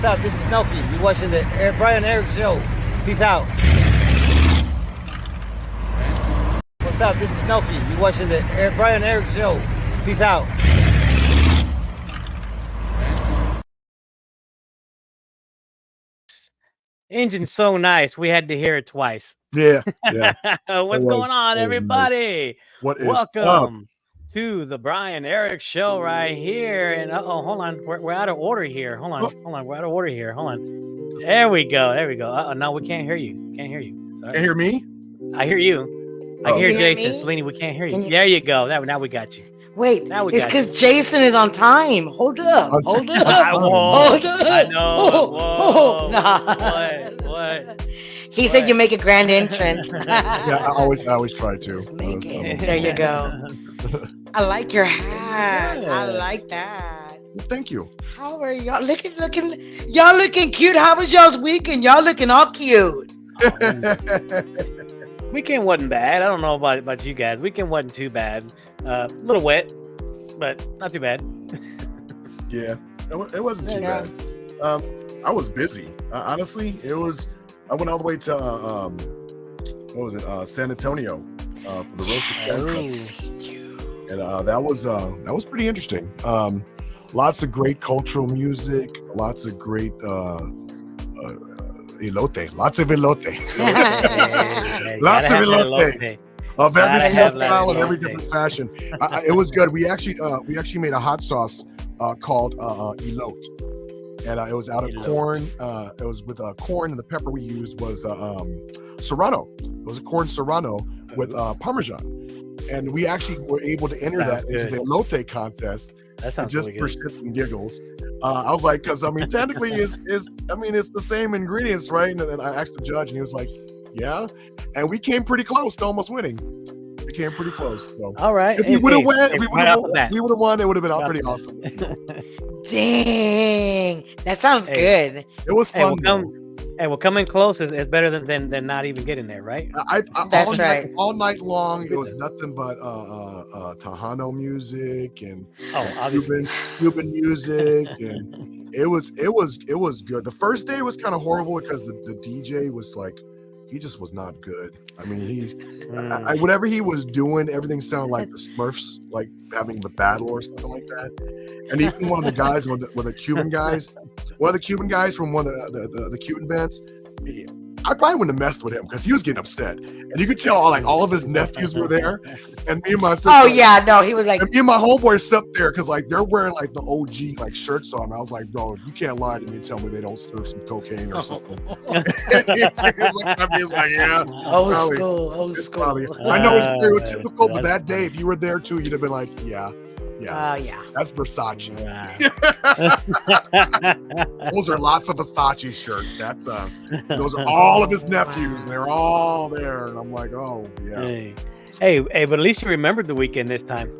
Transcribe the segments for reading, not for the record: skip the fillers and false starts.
What's up? This is Noki. You're watching the Brian Eric Show. Peace out. What's up? This is Noki. You're watching the Brian Eric Show. Peace out. Engine's so nice. We had to hear it twice. Yeah. What's going on, everybody? Nice. What is Welcome to the Brian Eric Show right here. And hold on, we're out of order here. Hold on, we're out of order here. Hold on. There we go. No, we can't hear you. Can't hear you. Sorry. Can you hear me? I hear you. I hear Jason. Selene, we can't hear you. There you go. Now we got you. Wait, it's because Jason is on time. Hold up. Hold up. I know. Whoa. Nah. What? He said you make a grand entrance. Yeah, I always try to. Make it. There you go. I like your hat. Yeah. I like that. Thank you. How are y'all looking? Y'all looking cute. How was y'all's weekend? Y'all looking all cute. Weekend wasn't bad. I don't know about you guys. Weekend wasn't too bad. A little wet, but not too bad. Yeah, it wasn't too bad. I was busy. Honestly, it was. I went all the way to what was it? San Antonio for the roasted corn. And that was pretty interesting. Lots of great cultural music. Lots of great elote. Lots of elote. Lots of elote. Of every style and every different fashion. It was good. We actually made a hot sauce called elote. And it was out of corn. It was with corn, and the pepper we used was serrano. It was a corn serrano with Parmesan. And we actually were able to enter that into the elote contest. That sounds just really for good. Shits and giggles. I was like, because technically it's the same ingredients, right? And I asked the judge, and he was like, yeah. And we came pretty close to almost winning. We came pretty close. So. All right. If we would have won, we would have won. It would have been pretty awesome. Dang, that sounds good. It was fun. Well, coming close is better than not even getting there, right? That's right. All night long, it was nothing but Tejano music and Cuban music, and it was good. The first day was kind of horrible because the DJ was like, he just was not good. I mean, whatever he was doing, everything sounded like the Smurfs, like having the battle or something like that. And even one of the guys, one of the Cuban guys from one of the Cuban bands, I probably wouldn't have messed with him because he was getting upset, and you could tell all of his nephews were there, and me and my sister. Oh yeah, no, he was like. And me and my homeboys sat there because they're wearing the OG shirts on. I was like, bro, you can't lie to me and tell me they don't serve some cocaine or something. He was like, yeah, old school. I know it's stereotypical, but that day, if you were there too, you'd have been like, yeah. Oh yeah. That's Versace. Wow. Those are lots of Versace shirts. Those are all of his nephews, and they're all there. And I'm like, oh yeah. Hey, but at least you remembered the weekend this time.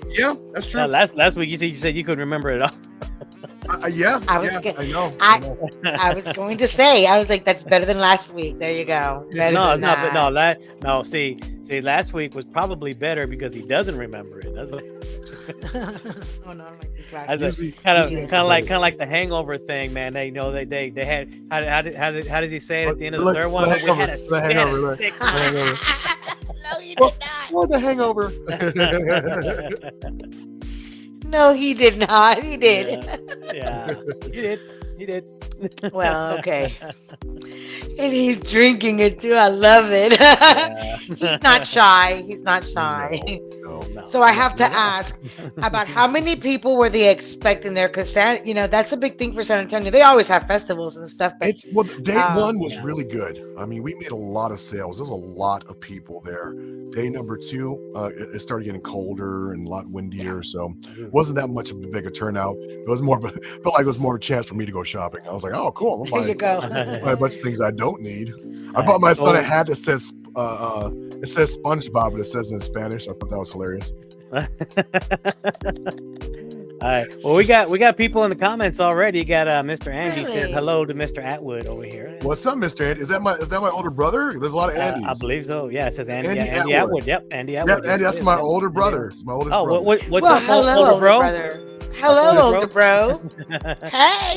Yeah, that's true. Last week you said you couldn't remember it all. I know. I was going to say, I was like, that's better than last week. There you go. See, last week was probably better because he doesn't remember it. That's what. Oh no, I don't like this last. Kind of like the Hangover thing, man. They had how does he say it at the end of the third one? We had the hangover. No, he did not. Well, the Hangover. No, he did not. He did. Yeah. He did. Well, okay. And he's drinking it too. I love it. Yeah. He's not shy. No. So I have to ask about how many people were they expecting there? Because that's a big thing for San Antonio. They always have festivals and stuff. But day one was really good. I mean, we made a lot of sales. There was a lot of people there. Day number two, it started getting colder and a lot windier, so it wasn't that much of a big a turnout. It was felt like it was more of a chance for me to go shopping. I was like, oh, cool. There you go. Buy a bunch of things I don't need. I bought my son a hat that says SpongeBob, but it says in Spanish. I thought that was hilarious. All right. Well, we got people in the comments already. You got Mr. Andy says hello to Mr. Atwood over here. What's up, Mr. Andy? Is that my older brother? There's a lot of Andys. I believe so. Yeah, it says Andy Atwood. Yep, Andy Atwood. Yeah, Andy, that's my older brother. It's my oldest brother. What's up, older bro? Brother. Hello, older bro. Hey.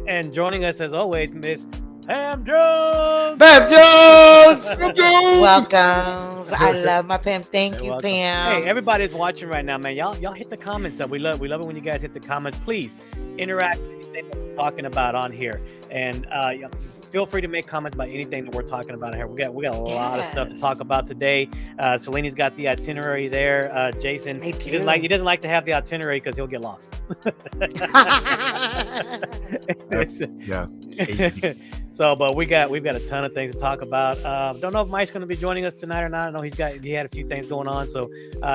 And joining us as always, Miss Pam Jones. Pam Jones. Welcome. I love my Pam. Thank you, Pam. Hey, everybody's watching right now, man. Y'all hit the comments up. We love it when you guys hit the comments. Please interact with anything that we're talking about on here, and feel free to make comments about anything that we're talking about here. We got a lot of stuff to talk about today. Selena's got the itinerary there. Jason, he doesn't like to have the itinerary because he'll get lost. Yeah. So, but we've got a ton of things to talk about. Don't know if Mike's going to be joining us tonight or not. I know he had a few things going on, so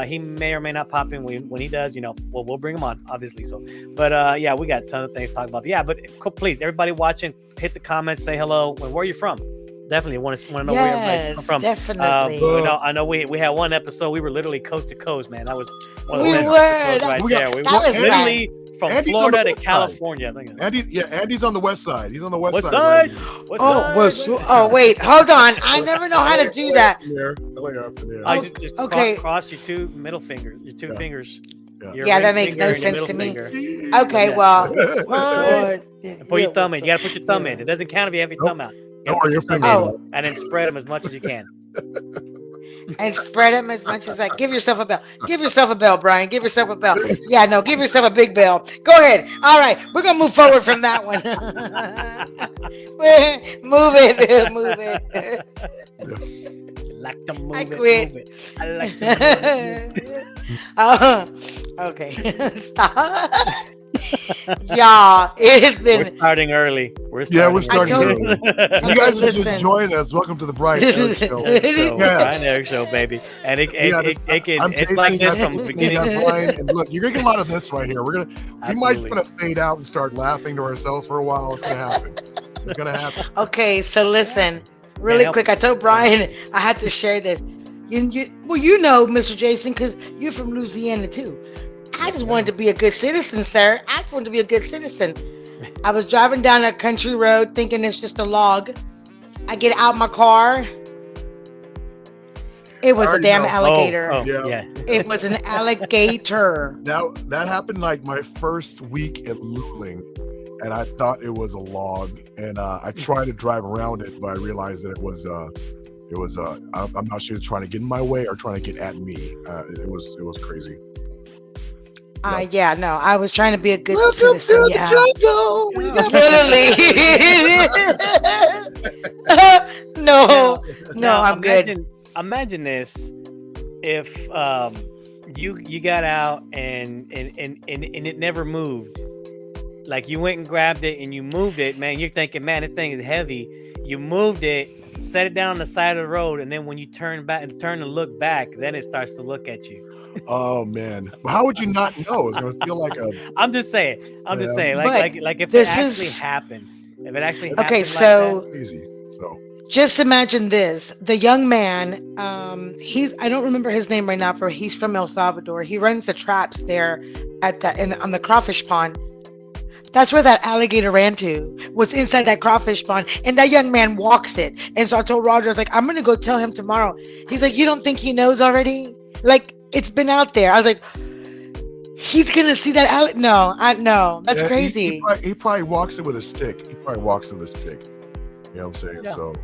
he may or may not pop in. When he does, we'll bring him on, obviously. So, but yeah, we got a ton of things to talk about. But yeah, but please, everybody watching, hit the comments, say hello, and where are you from? Definitely want to know where everybody's from. Definitely. I know we had one episode. We were literally coast to coast, man. That was one of the best episodes right there. We were literally from Florida to California. Andy's on the west side. He's on the west side. Oh, wait, hold on. I never know how to do that. Just cross your two middle fingers, your two fingers. Yeah, that makes no sense to me. Okay, well, put your thumb in. You gotta put your thumb in. It doesn't count if you have your thumb out. And then spread them as much as you can. And spread them as much as give yourself a bell. Give yourself a bell, Brian. Give yourself a bell. Yeah, no, give yourself a big bell. Go ahead. All right, we're gonna move forward from that one. Move it. Like to move I it, quit. move it. I like to move it. Okay. Stop. Y'all, it has been. We're starting early. We're starting early. You guys are just joining us. Welcome to the Brian Eric Show. Brian Eric Show, baby. And it's like this from the beginning. Brian, and look, you're gonna get a lot of this right here. We might just gonna fade out and start laughing to ourselves for a while. It's gonna happen. Okay, so listen, really quick. I told Brian I had to share this. Mr. Jason, because you're from Louisiana too. I just wanted to be a good citizen, sir. I just wanted to be a good citizen. I was driving down a country road thinking it's just a log. I get out my car. It was a damn alligator. It was an alligator. That happened like my first week at Luling, and I thought it was a log, and I tried to drive around it, but I realized that it was I'm not sure, trying to get in my way or trying to get at me. It was crazy. I was trying to be a good citizen. Welcome to the jungle. We got No, I'm good. Imagine this: if you got out and it never moved. Like you went and grabbed it and you moved it, man. You're thinking, man, this thing is heavy. You moved it, set it down on the side of the road, and then when you turn and look back, then it starts to look at you. Oh man, how would you not know? It's gonna feel like a. I'm just saying. Like if it actually happened. If it actually happened. Okay, so like easy. So just imagine this: the young man. I don't remember his name right now, but he's from El Salvador. He runs the traps there on the crawfish pond. That's where that alligator ran to, was inside that crawfish pond. And that young man walks it. And so I told Roger, I was like, I'm going to go tell him tomorrow. He's like, you don't think he knows already? Like, it's been out there. I was like, he's going to see that alligator? No. That's crazy. He probably walks it with a stick. You know what I'm saying? Yeah. So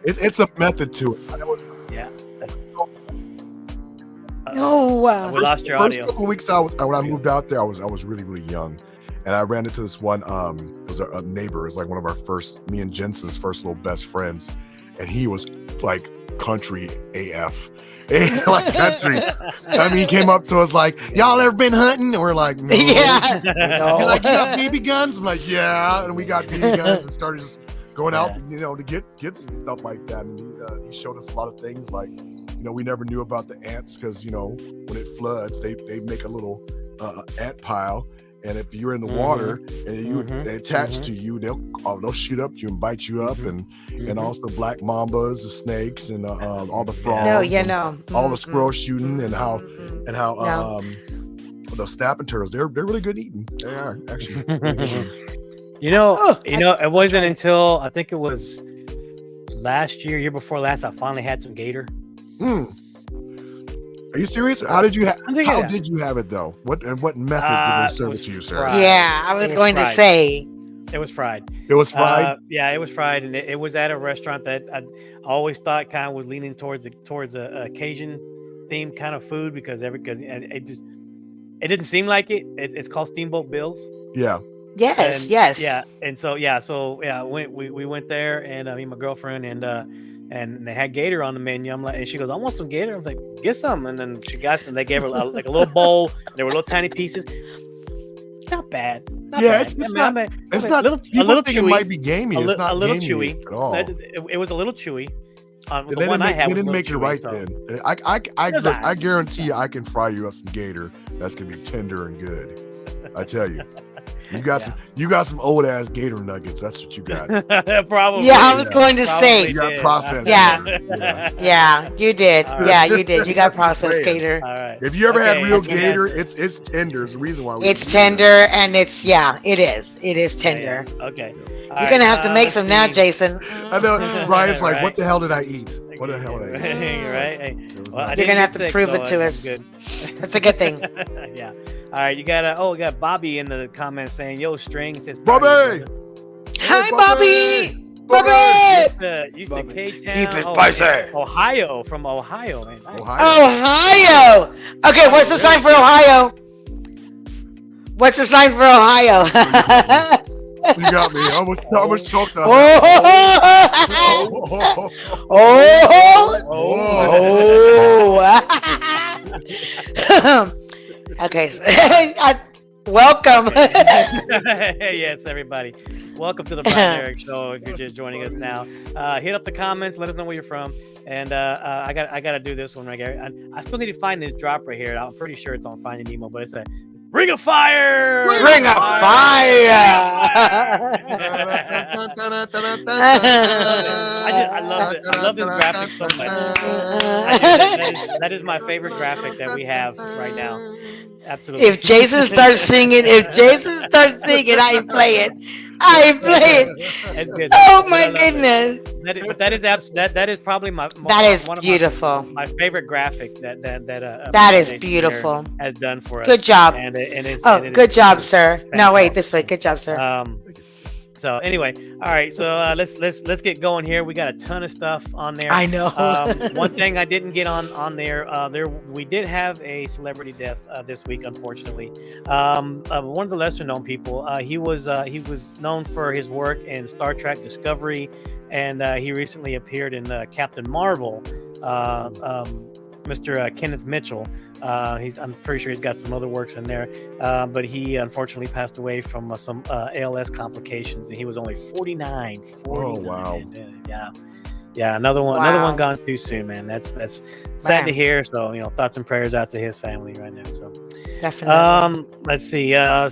it's a method to it. Yeah. No. We lost your audio. First couple of weeks when I moved out there, I was really, really young. And I ran into this one, it was a neighbor. It was like one of our me and Jensen's first little best friends. And he was like country AF. Like country. I mean, he came up to us like, y'all ever been hunting? And we're like, no. Yeah. No. He's like, you got BB guns? I'm like, yeah. And we got BB guns and started just going out, to get some stuff like that. And he showed us a lot of things like, we never knew about the ants because, when it floods, they make a little ant pile. And if you're in the water and they attach to you, they'll shoot up you and bite you up, and also black mambas, the snakes, and all the frogs. All the squirrel shooting, and how the snapping turtles. They're really good eating. They are actually. It wasn't until I think it was year before last, I finally had some gator. Are you serious? How did you How did you have it though? What method did they serve it to you, sir? Yeah, I was going to say. It was fried. It was fried. Yeah, it was fried, and it was at a restaurant that I always thought kind of was leaning towards a Cajun themed kind of food because it didn't seem like it. It's called Steamboat Bill's. Yeah. Yes, And, yes. Yeah, and so we went there, and me and my girlfriend, and they had gator on the menu. I'm like, and she goes, I want some gator. I'm like, get some, and then she got some. They gave her like a little bowl. There were little tiny pieces. Not bad. Not bad. It's not. It's not. A little think chewy. It might be gamey. It's not a little gamey chewy. at all. It was a little chewy. They didn't make it right then. I guarantee you, I can fry you up some gator. That's gonna be tender and good. I tell you. You got some old ass gator nuggets. That's what you got. Probably. Yeah, I was going to say. You got processed. Yeah, you did. All right. Yeah, you did. You got processed gator. All right. If you ever had real gator, it's tender. It's the reason why. It's tender, and it is. It is tender. Yeah. Okay. You're gonna have to make some now, Jason. I know. Ryan's like, what the hell did I eat? What the hell did I eat? Right. Hey, well, You're gonna have to prove it to us. Good. That's a good thing. Yeah. All right. You got we got Bobby in the comments saying, "Yo, string says Bobby." Hi, Bobby. Bobby. Used to K-Town. Keep it spicy. Ohio, from Ohio, man. Nice. Ohio. Okay, what's the sign for Ohio? What's the sign for Ohio? You got me. I almost choked on Okay. Welcome. Yes, everybody. Welcome to the Brian Eric Show. If you're just joining us now, hit up the comments. Let us know where you're from. And I got to do this one right here. I still need to find this drop right here. I'm pretty sure it's on Finding Nemo, but it's a Ring of Fire! Ring of Fire! I love this graphic so much. That is my favorite graphic that we have right now. Absolutely. If Jason starts singing, I ain't playing. It's good. Oh my goodness. That is probably my beautiful. My favorite graphic that is beautiful has done for us. Good job. Good job, sir. Fantastic. No, wait, this way. Good job, sir. So anyway, all right. So let's get going here. We got a ton of stuff on there. I know. One thing I didn't get on there. We did have a celebrity death this week, unfortunately. One of the lesser known people. He was known for his work in Star Trek Discovery, and he recently appeared in Captain Marvel. Mr. Kenneth Mitchell. I'm pretty sure he's got some other works in there, but he unfortunately passed away from some ALS complications, and he was only 49. Oh wow! Yeah. Another one gone too soon, man. That's sad to hear. So thoughts and prayers out to his family right now. So definitely. Let's see. We're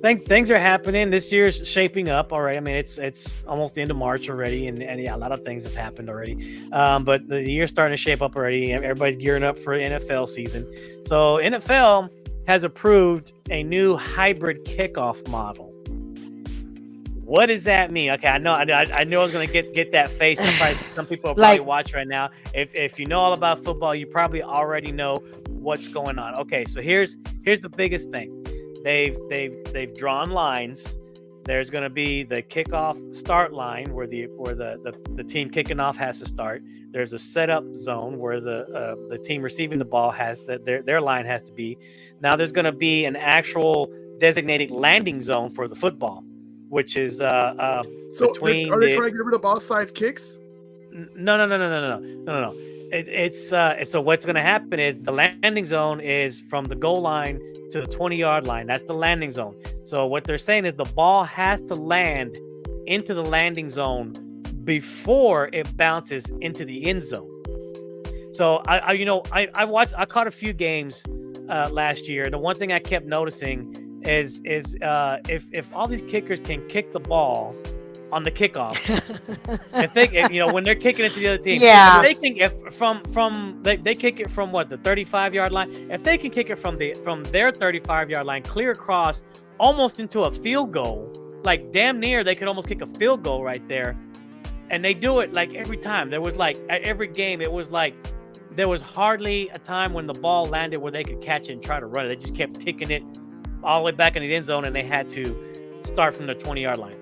things are happening. This year's shaping up already. I mean, it's almost the end of March already, and yeah, a lot of things have happened already. But the year's starting to shape up already. Everybody's gearing up for NFL season. So NFL has approved a new hybrid kickoff model. What does that mean? Okay, I know I was gonna get that face. Some people will probably watch right now. If you know all about football, you probably already know what's going on. Okay, so here's the biggest thing. They've drawn lines. There's going to be the kickoff start line where the team kicking off has to start. There's a setup zone where the team receiving the ball has their line has to be. Now there's going to be an actual designated landing zone for the football, which is so between. Are they trying to get rid of offside kicks? No. It's so what's going to happen is the landing zone is from the goal line to the 20-yard line. That's the landing zone. So what they're saying is the ball has to land into the landing zone before it bounces into the end zone. So I caught a few games last year. The one thing I kept noticing is if all these kickers can kick the ball on the kickoff, when they're kicking it to the other team, they kick it from the 35-yard line. If they can kick it from their 35-yard line clear across almost into a field goal, like damn near they could almost kick a field goal right there, and they do it like every time. There was like every game it was like there was hardly a time when the ball landed where they could catch it and try to run it. They just kept kicking it all the way back in the end zone, and they had to start from the 20-yard line.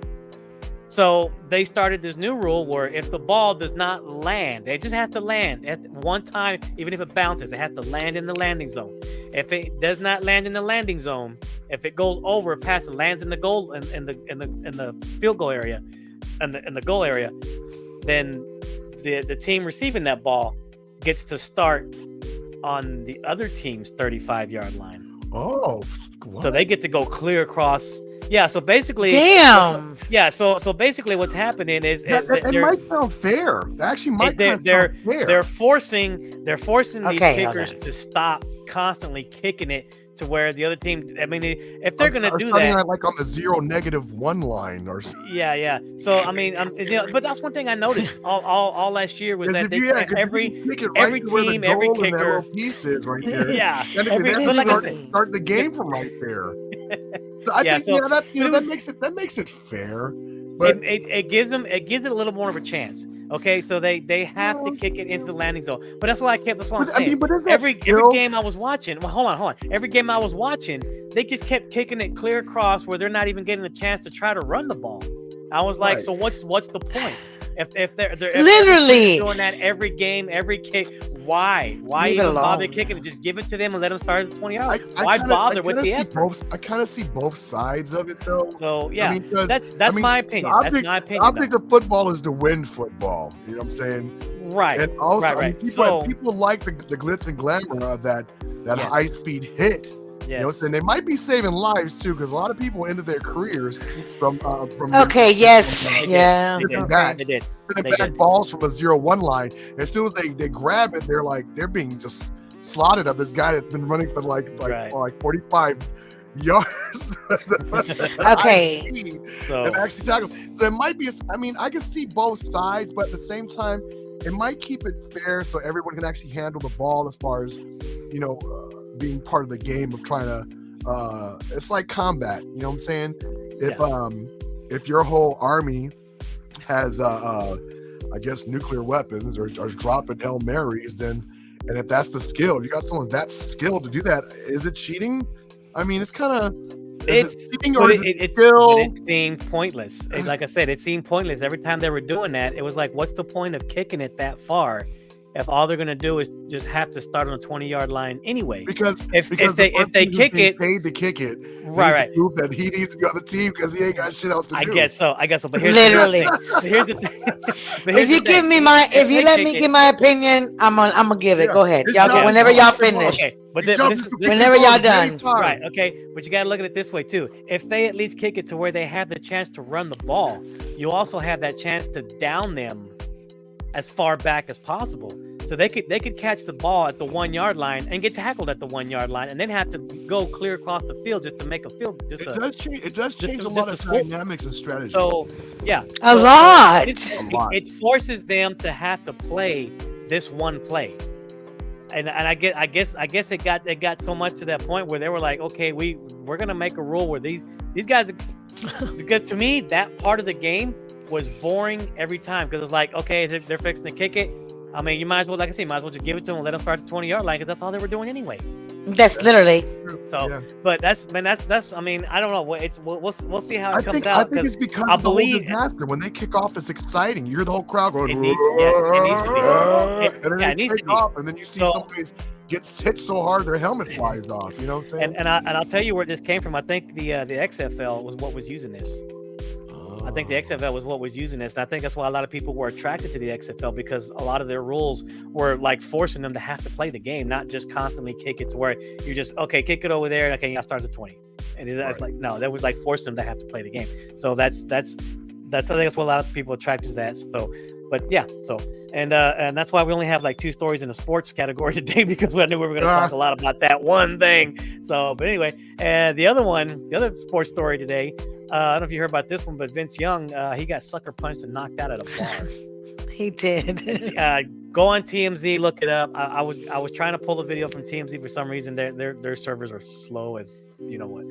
So they started this new rule where if the ball does not land, it just has to land at one time, even if it bounces, it has to land in the landing zone. If it does not land in the landing zone, if it goes over past and lands in the goal in the field goal area, in the goal area, then the team receiving that ball gets to start on the other team's 35-yard line. Oh, what? So they get to go clear across. Yeah, so basically, damn. Yeah, so basically, what's happening is that it might sound fair. It actually might sound fair. They're forcing these kickers to stop constantly kicking it to where the other team. I mean, if they're gonna do that, like on the 0-1 line or something. Yeah. So I mean, but that's one thing I noticed all last year was that every team, every kicker pieces right there. Yeah, but like I said, start the game from right there. So I think that makes it fair, but it gives it a little more of a chance. Okay, so they have to kick it into the landing zone, but that's what I'm saying. I mean, but every game I was watching, well, hold on. Every game I was watching, they just kept kicking it clear across where they're not even getting a chance to try to run the ball. I was like, so what's the point? If they're literally doing that every game, every kick, why even bother kicking it? Just give it to them and let them start at the 20-yard. Why bother with the effort? I kind of see both sides of it, though. So yeah, I mean, that's my opinion. That's my opinion. I think the football is to win football. You know what I'm saying? Right. And also, right. People like the glitz and glamour of that high speed hit. Yes. You know, and they might be saving lives too, because a lot of people ended their careers from. Okay. Yes. Yeah. They did. Back balls from a 0-1 line. As soon as they grab it, they're being just slotted up. This guy that's been running for like 45 yards. Okay. And actually tackle. So it might be. I mean, I can see both sides, but at the same time, it might keep it fair so everyone can actually handle the ball as far as being part of the game of trying to it's like combat, you know what I'm saying? If your whole army has I guess nuclear weapons or dropping Hail Marys, then and if that's the skill, if you got someone that's skilled to do that, is it cheating? I mean, it's kind of it seemed pointless. Like I said, it seemed pointless every time they were doing that. It was like, what's the point of kicking it that far if all they're gonna do is just have to start on the 20-yard line anyway? Because if they kick it, paid to kick it, right. Prove that he needs to be on the team because he ain't got shit else to do. I guess so. But here's literally. Here's the thing. If you let me give my opinion, I'm gonna give it. Go ahead, y'all. Whenever y'all finish. Okay. Whenever y'all done. Right. Okay. But you got to look at it this way too. If they at least kick it to where they have the chance to run the ball, you also have that chance to down them as far back as possible. So they could catch the ball at the 1-yard line and get tackled at the 1-yard line, and then have to go clear across the field just to make a field. It does change a lot of dynamics and strategy. So yeah, a lot. It forces them to have to play this one play. And I guess it got so much to that point where they were like, okay, we're gonna make a rule where these guys, because to me that part of the game was boring every time, because it's like, okay, they're fixing to kick it. I mean, you might as well, like I say, just give it to them and let them start the 20-yard line, because that's all they were doing anyway. That's literally. So, yeah. But that's. I mean, I don't know. We'll see how it comes out. I think it's because I believe disaster. When they kick off, it's exciting. You hear the whole crowd going. It needs to be. And then they take off, and then you see somebody gets hit so hard their helmet flies off. You know what I'm saying? And I'll tell you where this came from. I think the XFL was what was using this. I think the XFL was what was using this. And I think that's why a lot of people were attracted to the XFL, because a lot of their rules were like forcing them to have to play the game, not just constantly kick it to where you're just, okay, kick it over there. Okay, I'll start at 20. And that's like, no, that was like forcing them to have to play the game. So that's I think that's what a lot of people attracted to that. So, but yeah, and that's why we only have like 2 stories in the sports category today, because we knew we were going to talk a lot about that one thing. So, but anyway, the other sports story today, I don't know if you heard about this one, but Vince Young, he got sucker punched and knocked out at a bar. He did. Go on TMZ, look it up. I was trying to pull the video from TMZ for some reason. Their servers are slow as you know what.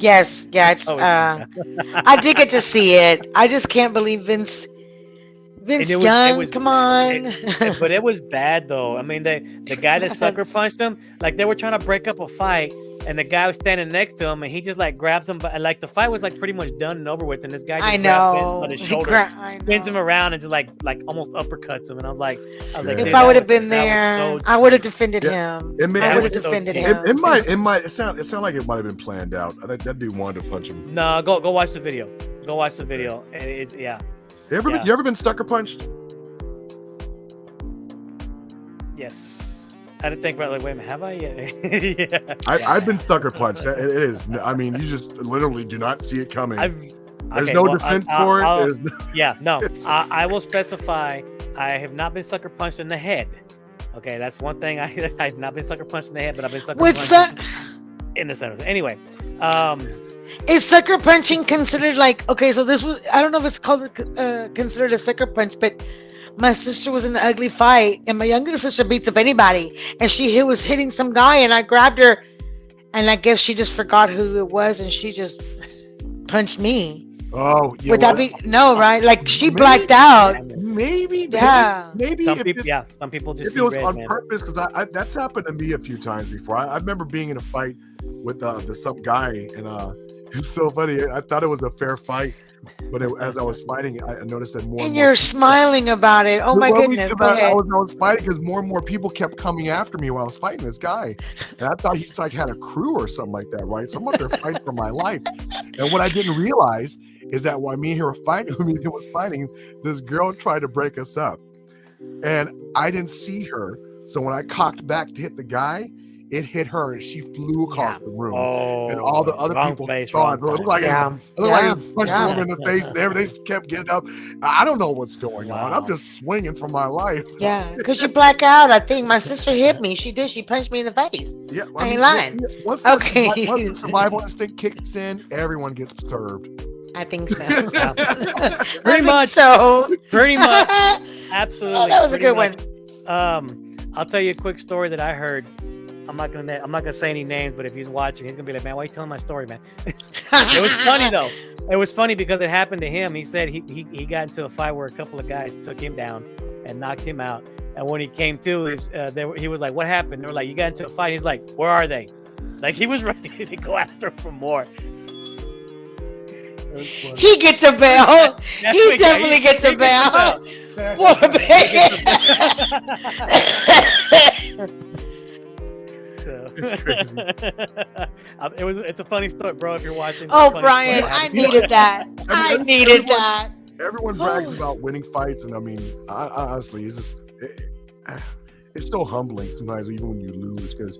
Yes, yeah. It's, I did get to see it. I just can't believe Vince. Vince it Young, was come on. but it was bad though. I mean, the guy that sucker punched him, like they were trying to break up a fight, and the guy was standing next to him, and he just like grabs him, but like the fight was like pretty much done and over with, and this guy just grabbed Vince by the shoulder, spins him around, and just like almost uppercuts him, and I was like, if I would have been there, I would have defended him. I would have defended him. It sounded like it might have been planned out. I think that dude wanted to punch him. No, go watch the video. Go watch the video, and it's You ever been sucker punched? Yes. I didn't think about it, like, wait a minute, have I? Yeah. I've been sucker punched. It is. I mean, you just literally do not see it coming. There's no defense for it. Yeah, no. I will specify. I have not been sucker punched in the head. Okay, that's one thing. I've not been sucker punched in the head, but I've been sucker punched in the center. Anyway, is sucker punching considered like, okay? So this was, I don't know if it's called considered a sucker punch, but my sister was in an ugly fight, and my younger sister beats up anybody, and she was hitting some guy, and I grabbed her, and I guess she just forgot who it was, and she just punched me. Oh, yeah. Would that be no, right? Like she blacked out. Maybe. Maybe. Some people just. If it was on purpose, because that's happened to me a few times before. I remember being in a fight with some guy, and it's so funny. I thought it was a fair fight. But as I was fighting, I noticed that more. And you're smiling about it. Oh my goodness! I was fighting because more and more people kept coming after me while I was fighting this guy, and I thought he's like had a crew or something like that, right? Someone they're fighting for my life. And what I didn't realize is that while me and he was fighting, this girl tried to break us up, and I didn't see her. So when I cocked back to hit the guy, it hit her and she flew across the room. And all the other people saw it. It looked like it punched the woman in the face, and everything kept getting up. I don't know what's going on. I'm just swinging for my life. Yeah, because you black out. I think my sister hit me. She did. She punched me in the face. Yeah, I ain't lying. Once the survival instinct kicks in, everyone gets served. I think so. Pretty much. Pretty much. Absolutely. Oh, that was a good one. I'll tell you a quick story that I heard. I'm not gonna say any names, but if he's watching, he's gonna be like, "Man, why are you telling my story, man?" It was funny though. It was funny because it happened to him. He said he got into a fight where a couple of guys took him down and knocked him out. And when he came to, he was like, "What happened?" They were like, "You got into a fight." He's like, "Where are they?" Like he was ready to go after him for more. He gets a bell. He definitely gets a bell. Poor baby. It's crazy. It's a funny story, bro. If you're watching. Oh, Brian, I needed that. I needed that. Everyone brags about winning fights, and I mean, honestly, it's just it's so humbling sometimes, even when you lose, because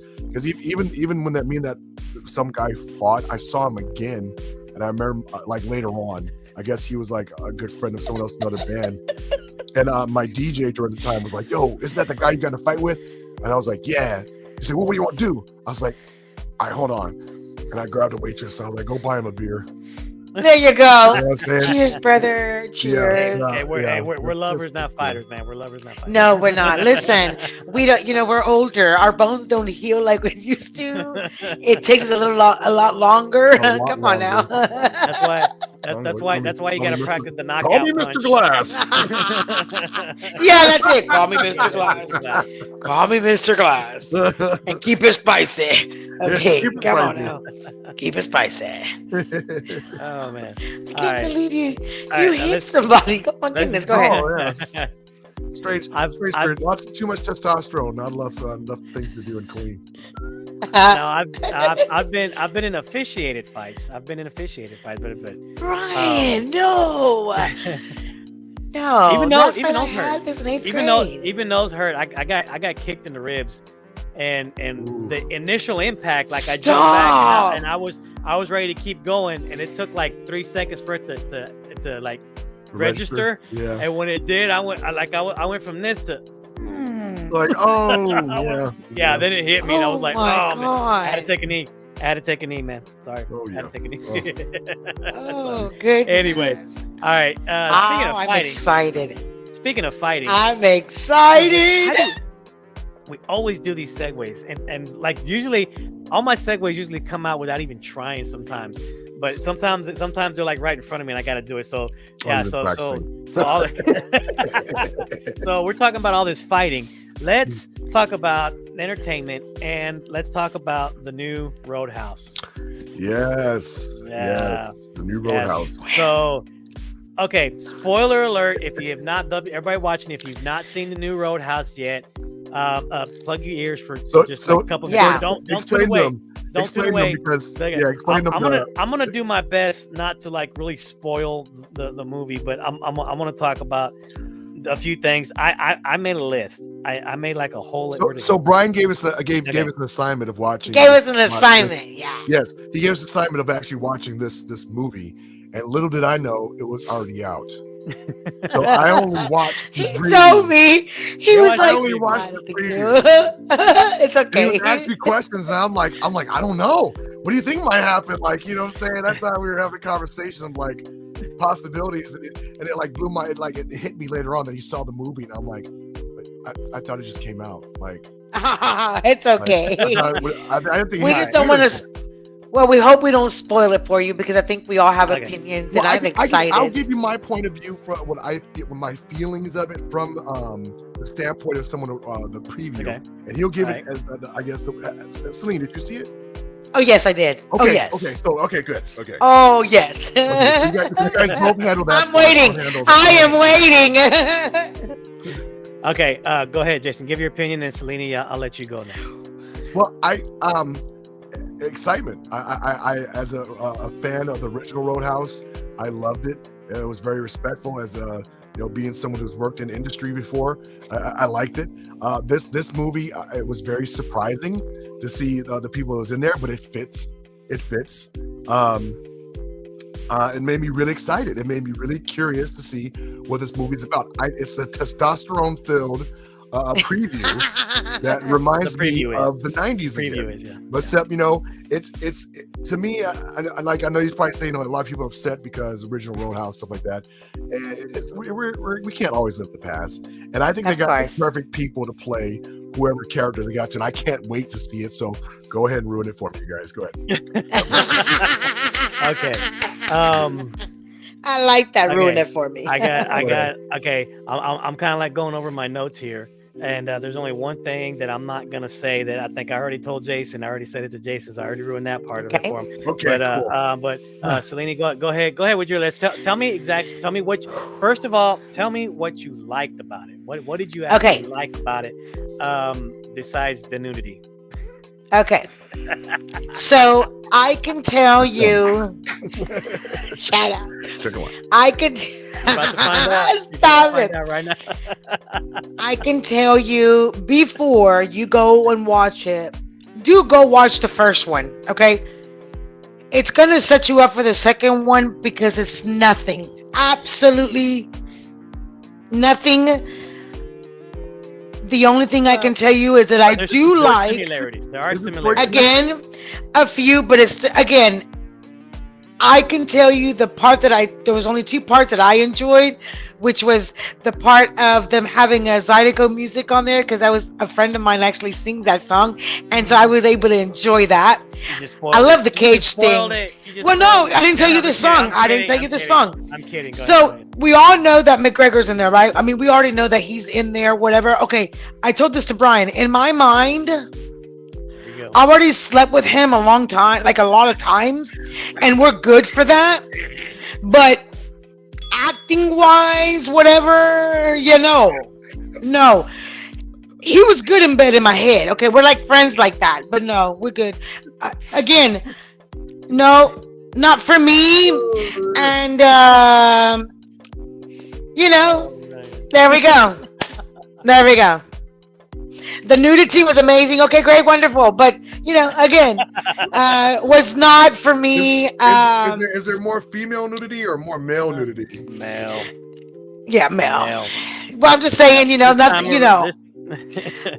even when that some guy fought, I saw him again, and I remember like later on, I guess he was like a good friend of someone else in another band, and my DJ during the time was like, "Yo, isn't that the guy you got in a fight with?" And I was like, "Yeah." He said, "Well, what do you want to do?" I was like, "All right, hold on." And I grabbed a waitress. I was like, "Go buy him a beer." There you go. Cheers, brother. Cheers. We're lovers, not fighters, man. We're lovers, not fighters. No, we're not. Listen, we don't. We're older. Our bones don't heal like we used to. It takes us a lot longer. Come on now. That's why you gotta practice the knockout. Call me Mr. Glass. Yeah, that's it. Call me Mr. Glass. Call me Mr. Glass. And keep it spicy. Okay, come on now. Keep it spicy. Oh man! I can't believe you hit somebody. Oh my goodness, go ahead. Strange. Too much testosterone. Not enough things to do and clean. No, I've been in officiated fights. But Brian, no. No. Even those hurt. I got kicked in the ribs. And the initial impact, like I jumped back and I was ready to keep going, and it took like 3 seconds for it to like register. Yeah. And when it did, I went from this to like yeah. Then it hit me, and I was like, God. Man, I had to take a knee, man. Sorry, I had to take a knee. Good. Anyway, all right. Speaking of fighting, I'm excited. Speaking of fighting, I'm excited. We always do these segues, and like usually all my segues usually come out without even trying sometimes, but sometimes they're like right in front of me, and I got to do it. So yeah, so all so we're talking about all this fighting. Let's talk about entertainment, and let's talk about the new Roadhouse. Yes, the new Roadhouse. So, okay, spoiler alert: if you have not, everybody watching, if you've not seen the new Roadhouse yet, plug your ears for just a couple of minutes. Don't tune away. Don't tune away because I'm gonna do my best not to like really spoil the movie, but I'm gonna talk about a few things. I made a list. I made like a whole. So Brian gave us gave us an assignment of watching. Gave us an assignment. Yeah. Yes, he gave us an assignment of actually watching this movie, and little did I know it was already out. So I only watched. He told me he was like, I only watched the preview. It's okay. He was asking me questions, and I'm like, I don't know. What do you think might happen? Like, you know what I'm saying? I thought we were having a conversation of like possibilities, and it like blew my it hit me later on that he saw the movie, and I'm like, I thought it just came out. Like, it's okay. I didn't think we just don't want to. Well, we hope we don't spoil it for you because I think we all have opinions, and I'm excited. I'll give you my point of view from what my feelings of it from the standpoint of someone the preview, and he'll give it as I guess. Celine, did you see it? Oh yes, I did. Okay, oh yes. Okay, so good. Okay. Oh yes. Okay, you guys both handle that. I'm waiting. I am waiting. Okay, go ahead, Jason. Give your opinion, and Celine, I'll let you go next. Well, excitement. I as a fan of the original Roadhouse, I loved it. It was very respectful as being someone who's worked in industry before. I liked it. This movie, it was very surprising to see the people that was in there, but it fits. It made me really excited. It made me really curious to see what this movie's about. It's a testosterone-filled preview that reminds me of the 90s again. But except, it's to me, I know he's probably saying a lot of people are upset because original Roadhouse, stuff like that. We can't always live the past. And I think they got the perfect people to play whoever character they got to, and I can't wait to see it. So go ahead and ruin it for me, you guys. Go ahead. Okay. I like that. Okay. Ruin it for me. I got. Okay. I'm kind of like going over my notes here, and there's only one thing that I'm not gonna say that I think I already told Jason. I already said it to Jason. So I already ruined that part of it for him. Okay. But Celine, go ahead with your list. Tell me exactly. Tell me first of all, tell me what you liked about it. What did you actually like about it? Besides the nudity. Okay. So I can tell you. Shut up. I could. About to find out. Stop it. Find out right now. I can tell you before you go and watch it. Do go watch the first one, okay? It's gonna set you up for the second one because it's nothing. Absolutely nothing. The only thing I can tell you is that I do like similarities. There are similarities. Again, a few, but it's again. I can tell you the part that there was only two parts that I enjoyed, which was the part of them having a Zydeco music on there, because a friend of mine actually sings that song, and so I was able to enjoy that. I love the cage thing. Well, no, I didn't tell you the song. I didn't tell you the song. I'm kidding. So we all know that McGregor's in there, right? I mean, we already know that he's in there, whatever. Okay, I told this to Brian. In my mind, I've already slept with him a long time, like a lot of times, and we're good for that. But acting wise, whatever, no. He was good in bed in my head. Okay, we're like friends like that, but no, we're good. Again, no, not for me. And there we go. The nudity was amazing. Okay, great, wonderful. But again, was not for me. Is there more female nudity or more male nudity? Male. Yeah, male. Well, I'm just saying, nothing.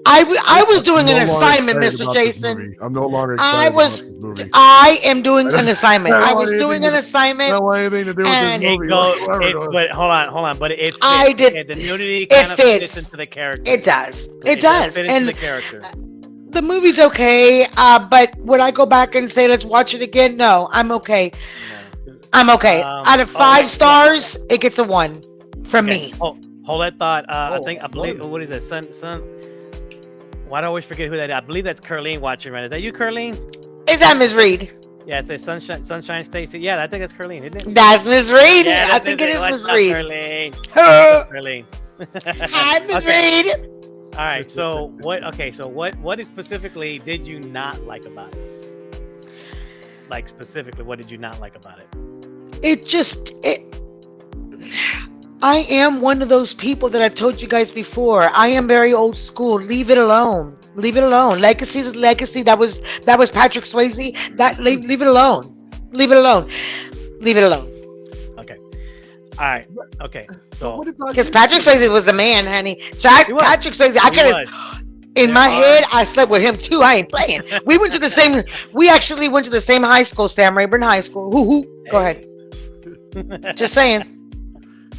I was doing an assignment, Mr. Jason. I'm no longer excited about this movie. I am doing an assignment. I was doing an assignment. I don't want anything to do with this movie. But hold on. But it fits. I did. The nudity kind of fits into the character. It does. It does fit into the character. The movie's okay, but would I go back and say let's watch it again? No, I'm okay. No. I'm okay. Out of five wait, stars, it gets a 1 from okay. me. Hold that thought. I believe. one. What is that? Son. Why do I always forget who that is? I believe that's Curleen watching right. Is that you, Curleen? Is that Miss Reed? Yeah, it says Sunshine Stacy. Yeah, I think that's Curleen, isn't it? That's Miss Reed. Yeah, I think it is What's Miss up, Reed. Curleen? What's up, Curleen? Hi, Miss Okay. Reed. All right. So what? Okay. So what specifically did you not like about it? Like specifically, what did you not like about it? I am one of those people that I told you guys before. I am very old school. Leave it alone. Leave it alone. Legacy's a legacy. That was Patrick Swayze. Leave it alone. Leave it alone. Leave it alone. Okay. All right. Okay. So Because Patrick Swayze was the man, honey. Patrick Swayze. I could have. In my head, I slept with him too. I ain't playing. We went to the same. We actually went to the same high school, Sam Rayburn High School. Go ahead. Just saying.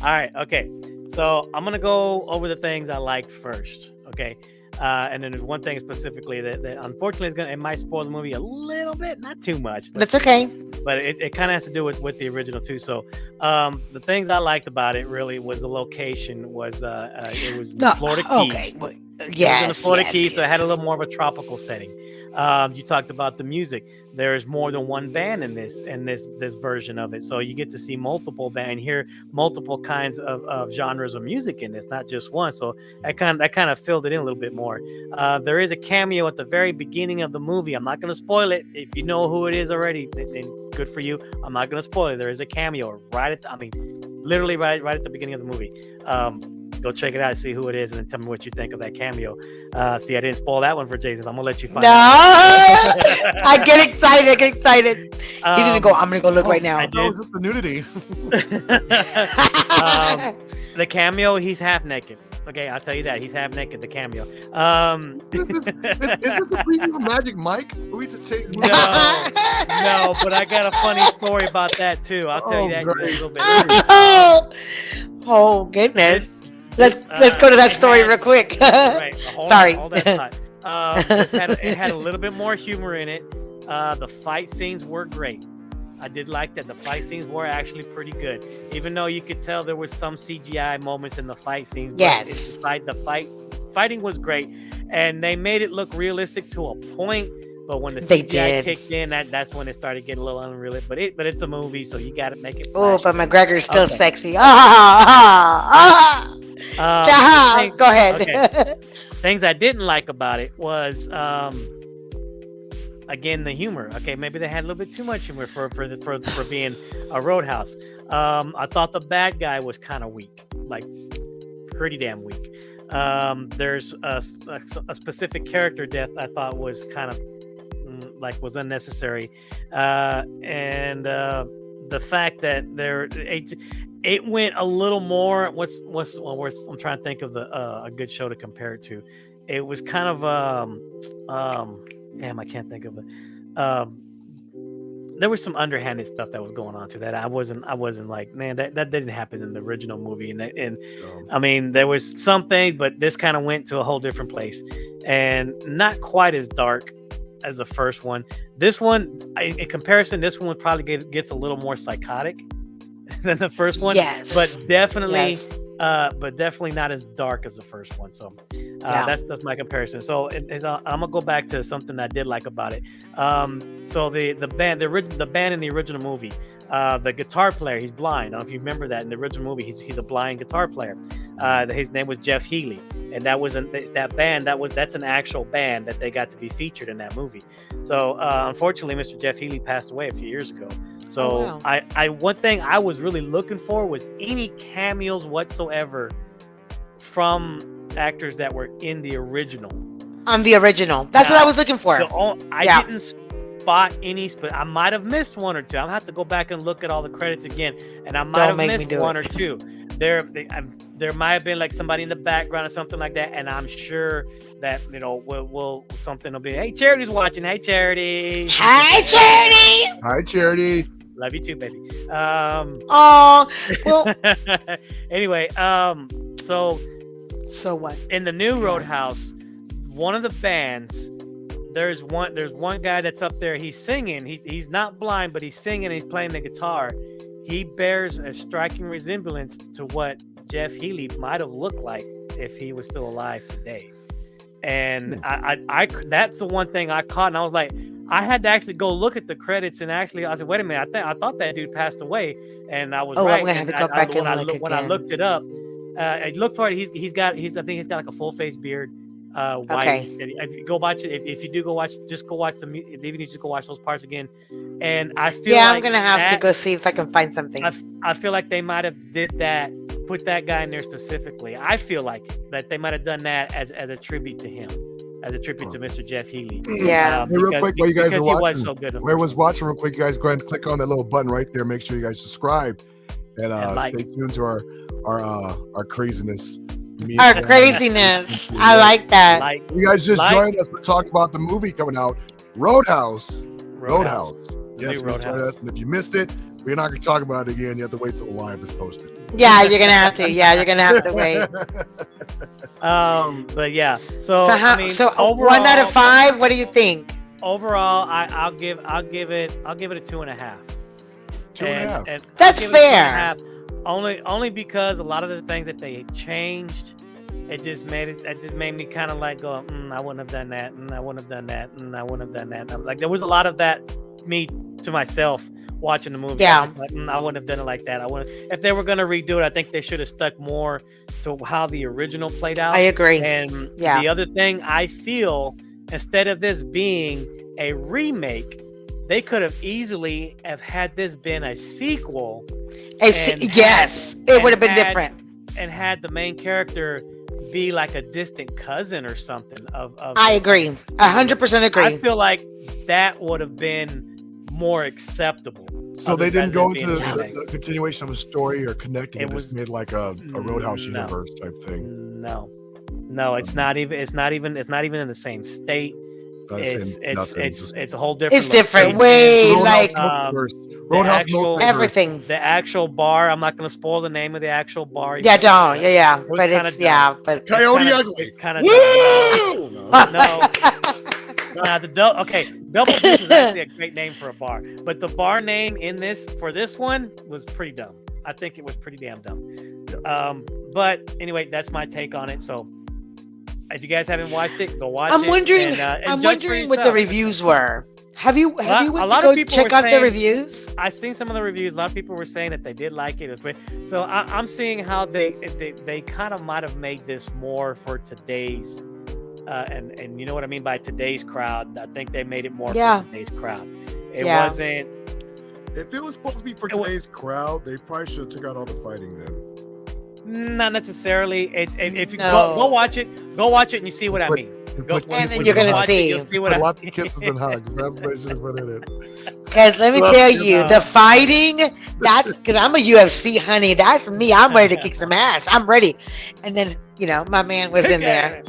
All right. Okay. So I'm gonna go over the things I liked first. Okay. And then there's one thing specifically that unfortunately it might spoil the movie a little bit, not too much. But, That's okay. But it kind of has to do with the original too. So the things I liked about it really was the location. It was the Florida Keys. Okay. It was in the Florida Keys, so it had a little more of a tropical setting. You talked about the music. There's more than one band in this version of it, so you get to see multiple band, hear multiple kinds of genres of music in this, not just one. So that kind of filled it in a little bit more. There is a cameo at the very beginning of the movie. I'm not going to spoil it. If you know who it is already, then good for you. I'm not going to spoil it. There is a cameo literally right at the beginning of the movie. Go check it out, see who it is, and then tell me what you think of that cameo. See, I didn't spoil that one for Jason. I'm gonna let you find out. I get excited. He didn't go. I'm gonna go look right now. That was just the nudity. The cameo, he's half naked. Okay, I'll tell you that. He's half naked, the cameo. Is this a preview for Magic Mike? Or we just changed? No, but I got a funny story about that too. I'll tell you that in a little bit. Oh goodness. Let's go to that story real quick. Right. Sorry. Hold that thought. It had a little bit more humor in it. The fight scenes were great. I did like that. The fight scenes were actually pretty good, even though you could tell there was some CGI moments in the fight scenes. Yes. The fighting was great, and they made it look realistic to a point. But when the CGI kicked in, that's when it started getting a little unrealistic. But it's a movie, so you got to make it. Oh, but McGregor's still sexy. Go ahead. Okay. Things I didn't like about it was, again, the humor. Okay, maybe they had a little bit too much humor for being a Roadhouse. I thought the bad guy was kind of weak, like pretty damn weak. There's a specific character death I thought was kind of was unnecessary, and the fact that it went a little more. I'm trying to think of a good show to compare it to. It was kind of damn, I can't think of it. There was some underhanded stuff that was going on to that. I wasn't like, man, that didn't happen in the original movie. And I mean, there was some things, but this kind of went to a whole different place and not quite as dark as the first one. This one, in comparison, this one probably gets a little more psychotic than the first one. Yes. But definitely, not as dark as the first one. So that's my comparison. So I'm gonna go back to something I did like about it. So the band in the original movie, the guitar player, he's blind. I don't know if you remember that in the original movie. He's a blind guitar player. His name was Jeff Healey, and that's an actual band that they got to be featured in that movie. So unfortunately, Mr. Jeff Healey passed away a few years ago. So one thing I was really looking for was any cameos whatsoever from actors that were in the original. On the original. That's what I was looking for. I didn't spot any, but I might have missed one or two. I'll have to go back and look at all the credits again, and I might have missed one or two. There might have been like somebody in the background or something like that, and I'm sure that something will be. Hey, Charity's watching. Hey, Charity. Hi, Charity. Hi, Charity. Love you too, baby. Well. Anyway, so what? In the new Roadhouse, one of the bands there's one guy that's up there. He's singing. He's not blind, but he's singing. And he's playing the guitar. He bears a striking resemblance to what Jeff Healey might have looked like if he was still alive today. And I that's the one thing I caught, and I was like, I had to actually go look at the credits, and actually I said, wait a minute, I thought that dude passed away, and I was right. I'm gonna have to go back and look again. When I looked it up, I looked for it. I think he's got like a full face beard, white. Okay. If you go watch it, if you do go watch, just go watch even just go watch those parts again. And I feel I'm like gonna have to go see if I can find something. I feel like they might have did that, put that guy in there specifically. I feel like that they might have done that as a tribute to him, as a tribute to Mr. Jeff Healey. Yeah. Hey, real quick, while you guys are watching, was so good. where was watching real quick, you guys go ahead and click on that little button right there. Make sure you guys subscribe and like. stay tuned to our craziness. Our craziness. I like that. Like, you guys just joined us. We're talking about the movie coming out, Roadhouse. Yes, we joined us, and if you missed it, we're not going to talk about it again. You have to wait till the live is posted. Yeah, you're gonna have to. Yeah, you're gonna have to wait. But yeah. So I mean, overall, 1 out of 5. What do you think? Overall, I'll give it a 2.5. 2.5. And That's fair. Only because a lot of the things that they changed, it just made me kind of like go, I wouldn't have done that, and I wouldn't have done that, and I wouldn't have done that. Like there was a lot of that me to myself watching the movie. Yeah. Like, I wouldn't have done it like that. If they were gonna redo it, I think they should have stuck more to how the original played out. I agree. And the other thing, I feel, instead of this being a remake, they could have easily have had this been a sequel. Yes, it would have been different. And had the main character be like a distant cousin or something of I agree. 100% agree. I feel like that would have been more acceptable. So they didn't go into the continuation of a story or connecting it. Just made like a Roadhouse universe type thing. No, it's not even in the same state. It's a whole different. It's different. Way like Roadhouse, everything. The actual bar. I'm not going to spoil the name of the actual bar. Yeah, don't. Yeah. But it's but Coyote Ugly. Kind of. No. Double Juice is actually a great name for a bar, but the bar name for this one was pretty dumb. I think it was pretty damn dumb. Yeah. But anyway, that's my take on it. So if you guys haven't watched it, go watch it. I'm wondering what the reviews were. Have you went to go check out the reviews? I've seen some of the reviews. A lot of people were saying that they did like it. It was great. So I'm seeing how they kind of might have made this more for today's. And you know what I mean by today's crowd. I think they made it more for today's crowd. It wasn't. If it was supposed to be for today's crowd, they probably should have took out all the fighting then. Not necessarily. If you go watch it, and you see what I mean. And then you're gonna see. You'll see what lots of kisses and hugs. That's what they should have put in it. Because let me tell you, the fighting. That's because I'm a UFC honey. That's me. I'm ready to kick some ass. I'm ready. And then my man was in there.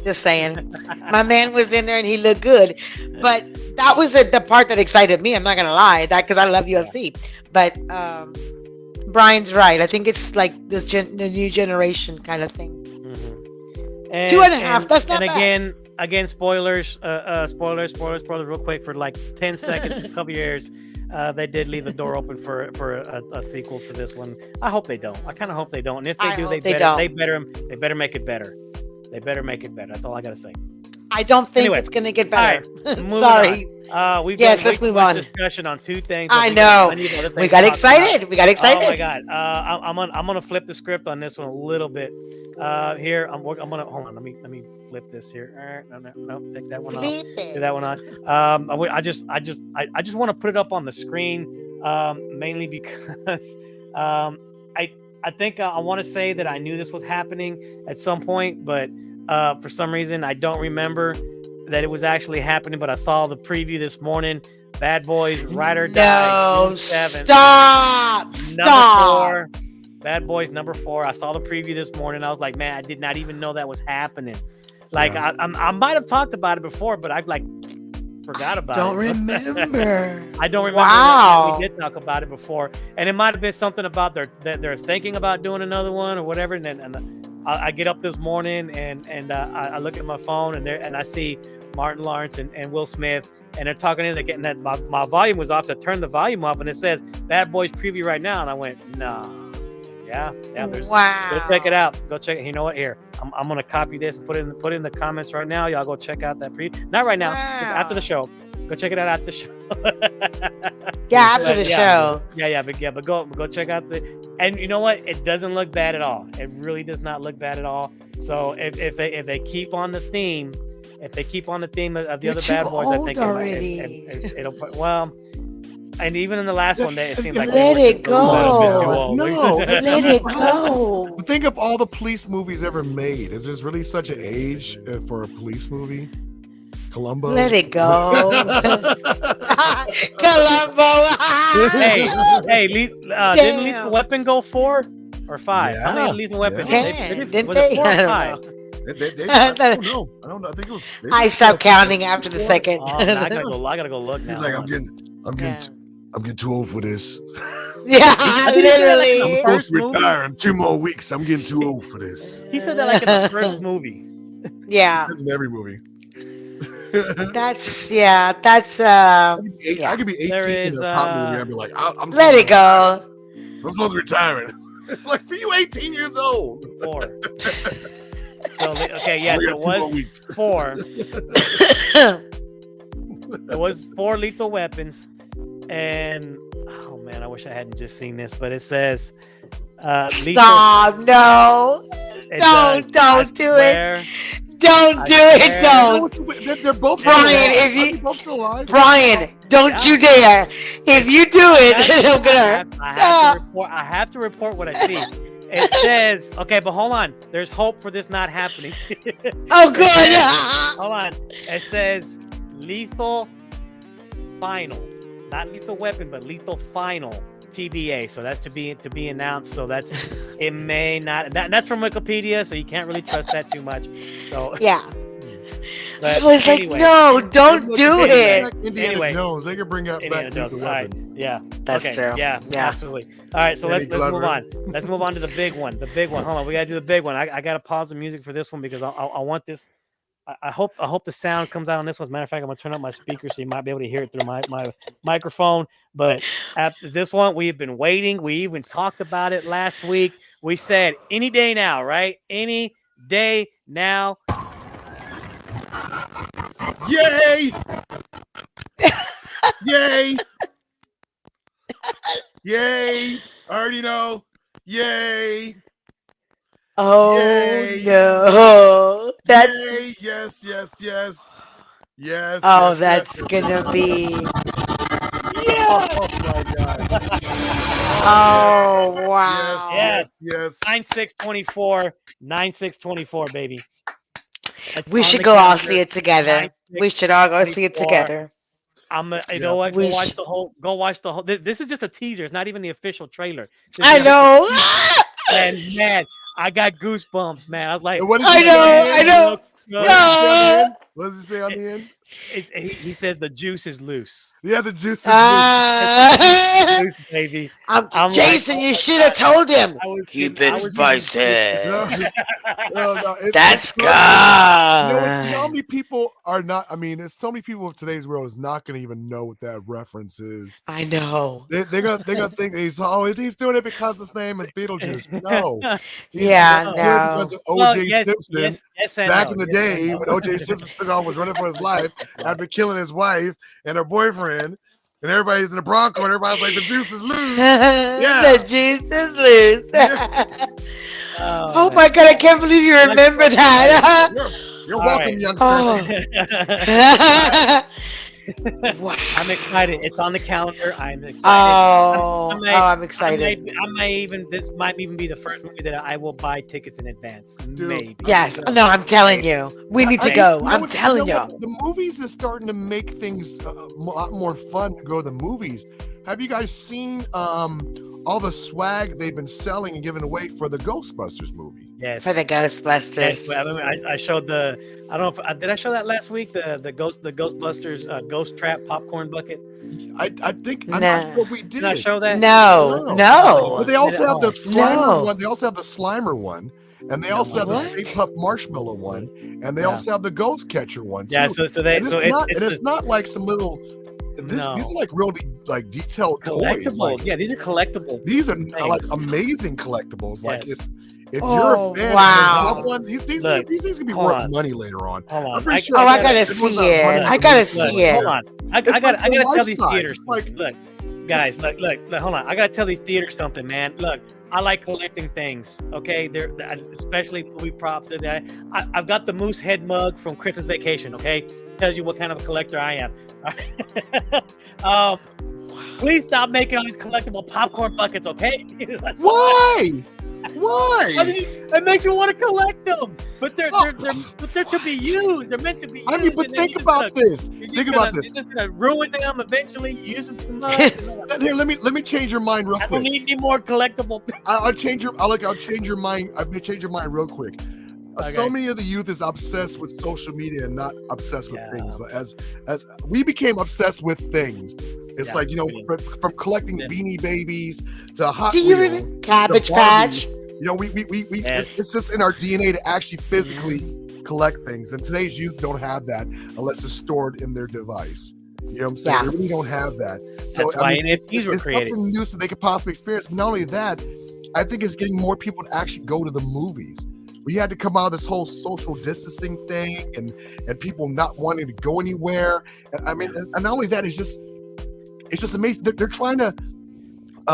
Just saying, my man was in there and he looked good, but that was the part that excited me. I'm not gonna lie, because I love UFC. But Brian's right. I think it's like the new generation kind of thing. Mm-hmm. 2.5. That's not bad. And again, spoilers, real quick for like 10 seconds. A couple years, they did leave the door open for a sequel to this one. I hope they don't. I kind of hope they don't. And if they do, they better make it better. They better make it better. That's all I gotta say. I don't think it's gonna get better. Right, sorry. Let's move on. Discussion on two things. I know. We got excited. Oh my god. I'm gonna flip the script on this one a little bit. Here I'm gonna hold on. Let me flip this here. No, take that one off. Do that one on. I just want to put it up on the screen, mainly because I think I want to say that I knew this was happening at some point, but for some reason I don't remember that it was actually happening. But I saw the preview this morning. Bad Boys Ride or Die. No, stop. Number 4. Bad Boys number 4. I saw the preview this morning. I was like, man, I did not even know that was happening. Like I might have talked about it before, but I've forgot about it. Don't remember. I don't remember. Wow. We did talk about it before, and it might have been something about they're thinking about doing another one or whatever. And then I get up this morning and I look at my phone and I see Martin Lawrence and Will Smith, and they're talking in, they're getting that my volume was off, so I turned the volume up, and it says Bad Boys preview right now, and I went, nah. Yeah, there's Wow. Go check it out. Go check it. You know what? Here, I'm gonna copy this and put it in the comments right now. Y'all go check out that preview. Not right now, after the show. Go check it out after the show. Yeah, after the show. But go check out and you know what? It doesn't look bad at all. It really does not look bad at all. So if they keep on the theme, of the other Bad Boys, I think it'll put well. And even in the last one, it seems like let it go. No, let it go. Think of all the police movies ever made. Is this really such an age for a police movie? Columbo. Let it go. Columbo. Didn't Lethal Weapon go 4 or 5? Yeah. How many Lethal Weapons? Didn't was it 4 or 5? I don't know. I think it was. I stopped counting after the second. Oh, man, I gotta go look now. He's like, I'm getting too old for this. Yeah, literally. I'm supposed to retire in 2 more weeks. I'm getting too old for this. He said that like in the first movie. Yeah. That's in every movie. That's I could be 18 in a pop movie. I'd be like, I'm let it go. I'm supposed to retire. Like, for you 18 years old. 4. So it was 4. It was 4 Lethal Weapons. And oh man, I wish I hadn't just seen this, but it says stop, no. Don't do it. Don't do it. Don't. They're both Brian, Brian, don't you dare. If you do it, I'm gonna I have to report what I see. It says, okay, but hold on. There's hope for this not happening. Oh, good. Hold on. It says Lethal Final. Not Lethal Weapon, but Lethal Final TBA. So that's to be announced. So it may not. That's from Wikipedia, so you can't really trust that too much. So yeah. But I was anyway, like, no, don't do it. Like Indiana Jones, they can bring up Indiana Jones. All right. Yeah, that's true. Yeah, absolutely. All right, so let's move on. Let's move on to the big one. The big one. Hold on, we gotta do the big one. I gotta pause the music for this one because I want this. I hope the sound comes out on this one. As a matter of fact, I'm gonna turn up my speaker so you might be able to hear it through my microphone. But after this one, we've been waiting. We even talked about it last week. We said any day now, right? Any day now. Yay! Yay! Yay! I already know. Yay! Oh, yay. No. That's... Yay! Yes. Oh, that's gonna be. Yeah! Oh my God! Oh wow! Yes. 9/6/24, 9/6/24, baby. We should go all see it together. We should all go see it together. You know what? Go watch the whole. This is just a teaser. It's not even the official trailer. I know. And man, I got goosebumps, man. I was like, I know. What does it say on the end? He says the juice is loose. Yeah, the juice is loose, baby. I'm Jason, like, you should have told him. Keep it spicy. No, that's good. So many people are not. I mean, it's so many people of today's world is not going to even know what that reference is. I know. They're gonna think he's doing it because his name is Beetlejuice. No. No. Because of O.J. Simpson back in the day when O.J. Simpson took off, was running for his life after killing his wife and her boyfriend, and everybody's in the Bronco, and everybody's like, the juice is loose. Yeah. The juice is loose. Yeah. Oh my God, I can't believe you remember that. You're welcome, right. youngsters. Oh. Wow. I'm excited. It's on the calendar. I'm excited. I'm excited. This might even be the first movie that I will buy tickets in advance. Dude, maybe. Yes. No, I'm telling you. We need to go. I'm telling you. The movies are starting to make things a lot more fun to go to the movies. Have you guys seen all the swag they've been selling and giving away for the Ghostbusters movie? Yes. For the Ghostbusters. Yes, I showed I don't know if did I show that last week? The Ghostbusters Ghost Trap popcorn bucket. I think I'm not sure we did. Did I show that? No. But they also have the Slimer one. They also have the Slimer one. and they also have the Stay Puft Marshmallow one, and they also have the Ghost Catcher one too. Yeah, so it's not like some little. These are like really like detailed collectibles. toys. Like, yeah, these are collectibles. These are like amazing collectibles. Like if Oh, you're a fan wow. of one, these things can be worth money later on. Hold on. I'm pretty sure I gotta see it. I gotta see it. Hold on. I gotta tell these size. theaters. Look, guys, look, hold on. I gotta tell these theaters something, man. Look, I like collecting things. Okay, they're especially movie props. I've got the moose head mug from Christmas Vacation. Okay, tells you what kind of a collector I am. Please stop making all these collectible popcorn buckets. Okay? Why? Why? It makes you want to collect them, but they're to be used. They're meant to be used. I mean, but think about this. Think about this. You're just gonna ruin them eventually. You use them too much. Here, let me change your mind real quick. I don't need any more collectible. I'll change your mind. I'm gonna change your mind real quick. Okay. So many of the youth is obsessed with social media and not obsessed with things. As we became obsessed with things. It's like, from collecting Beanie Babies to Hot Wheels, Cabbage Patch. It's just in our DNA to actually physically collect things. And today's youth don't have that unless it's stored in their device. You know what I'm saying? They really don't have that. So, that's why NFTs were created. It's something new so they could possibly experience. But not only that, I think it's getting more people to actually go to the movies. We had to come out of this whole social distancing thing and people not wanting to go anywhere. And I mean, and not only that, it's just amazing. They're trying to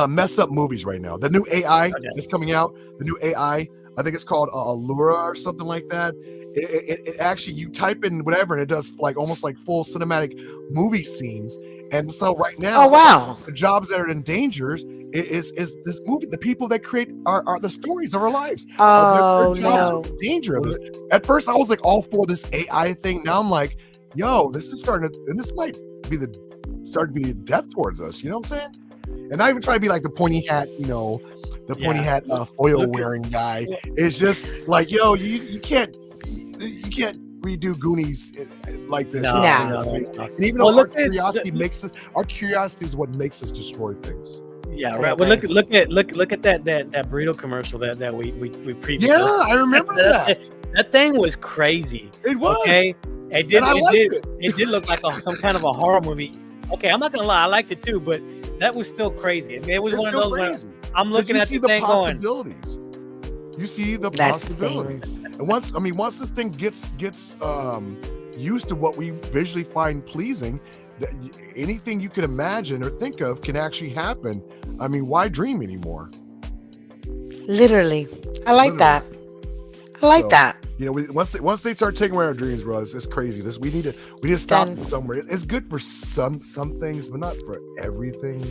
mess up movies right now. The new AI is coming out. The new AI, I think it's called Allura or something like that. It actually, you type in whatever and it does like almost like full cinematic movie scenes. And so right now, the jobs that are in danger is this movie. The people that create are the stories of our lives. Their jobs are in danger of this. At first, I was like all for this AI thing. Now I'm like, yo, this is starting to, and this might be start to be death towards us, you know what I'm saying? And not even trying to be like the pointy hat, pointy hat foil wearing guy. It's just like, yo, you can't redo Goonies like this. No. And even though our curiosity is what makes us destroy things. Yeah, right. Well, look at that burrito commercial that we previewed. Yeah, I remember that. That thing was crazy. It was. Okay. It did look like some kind of a horror movie. Okay, I'm not gonna lie, I liked it too, but that was still crazy. I mean, it was one of those where I'm looking at the thing going. You see the possibilities. And once this thing gets used to what we visually find pleasing, anything you can imagine or think of can actually happen. I mean, why dream anymore? Literally. I like that. I like that. Once they start taking away our dreams, bro, it's crazy. We need to stop somewhere. It's good for some things, but not for everything.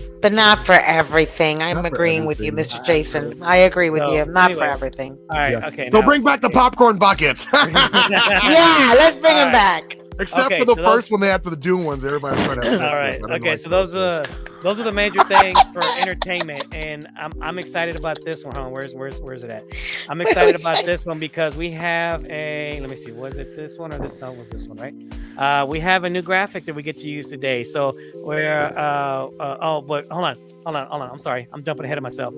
I'm agreeing with you, Mr. Jason. I agree with you. Not for everything. All right. Okay. So bring back the popcorn buckets. Yeah, let's bring them back. Except for the first one they had for the Dune ones. Everybody's trying to have all right. Okay. So those are the major things for entertainment, and I'm excited about this one. Huh? Where's it at? I'm excited about this one because we have let me see. Was it this one or this? No, it was this one, right? We have a new graphic that we get to use today. So we're but hold on. I'm sorry. I'm jumping ahead of myself.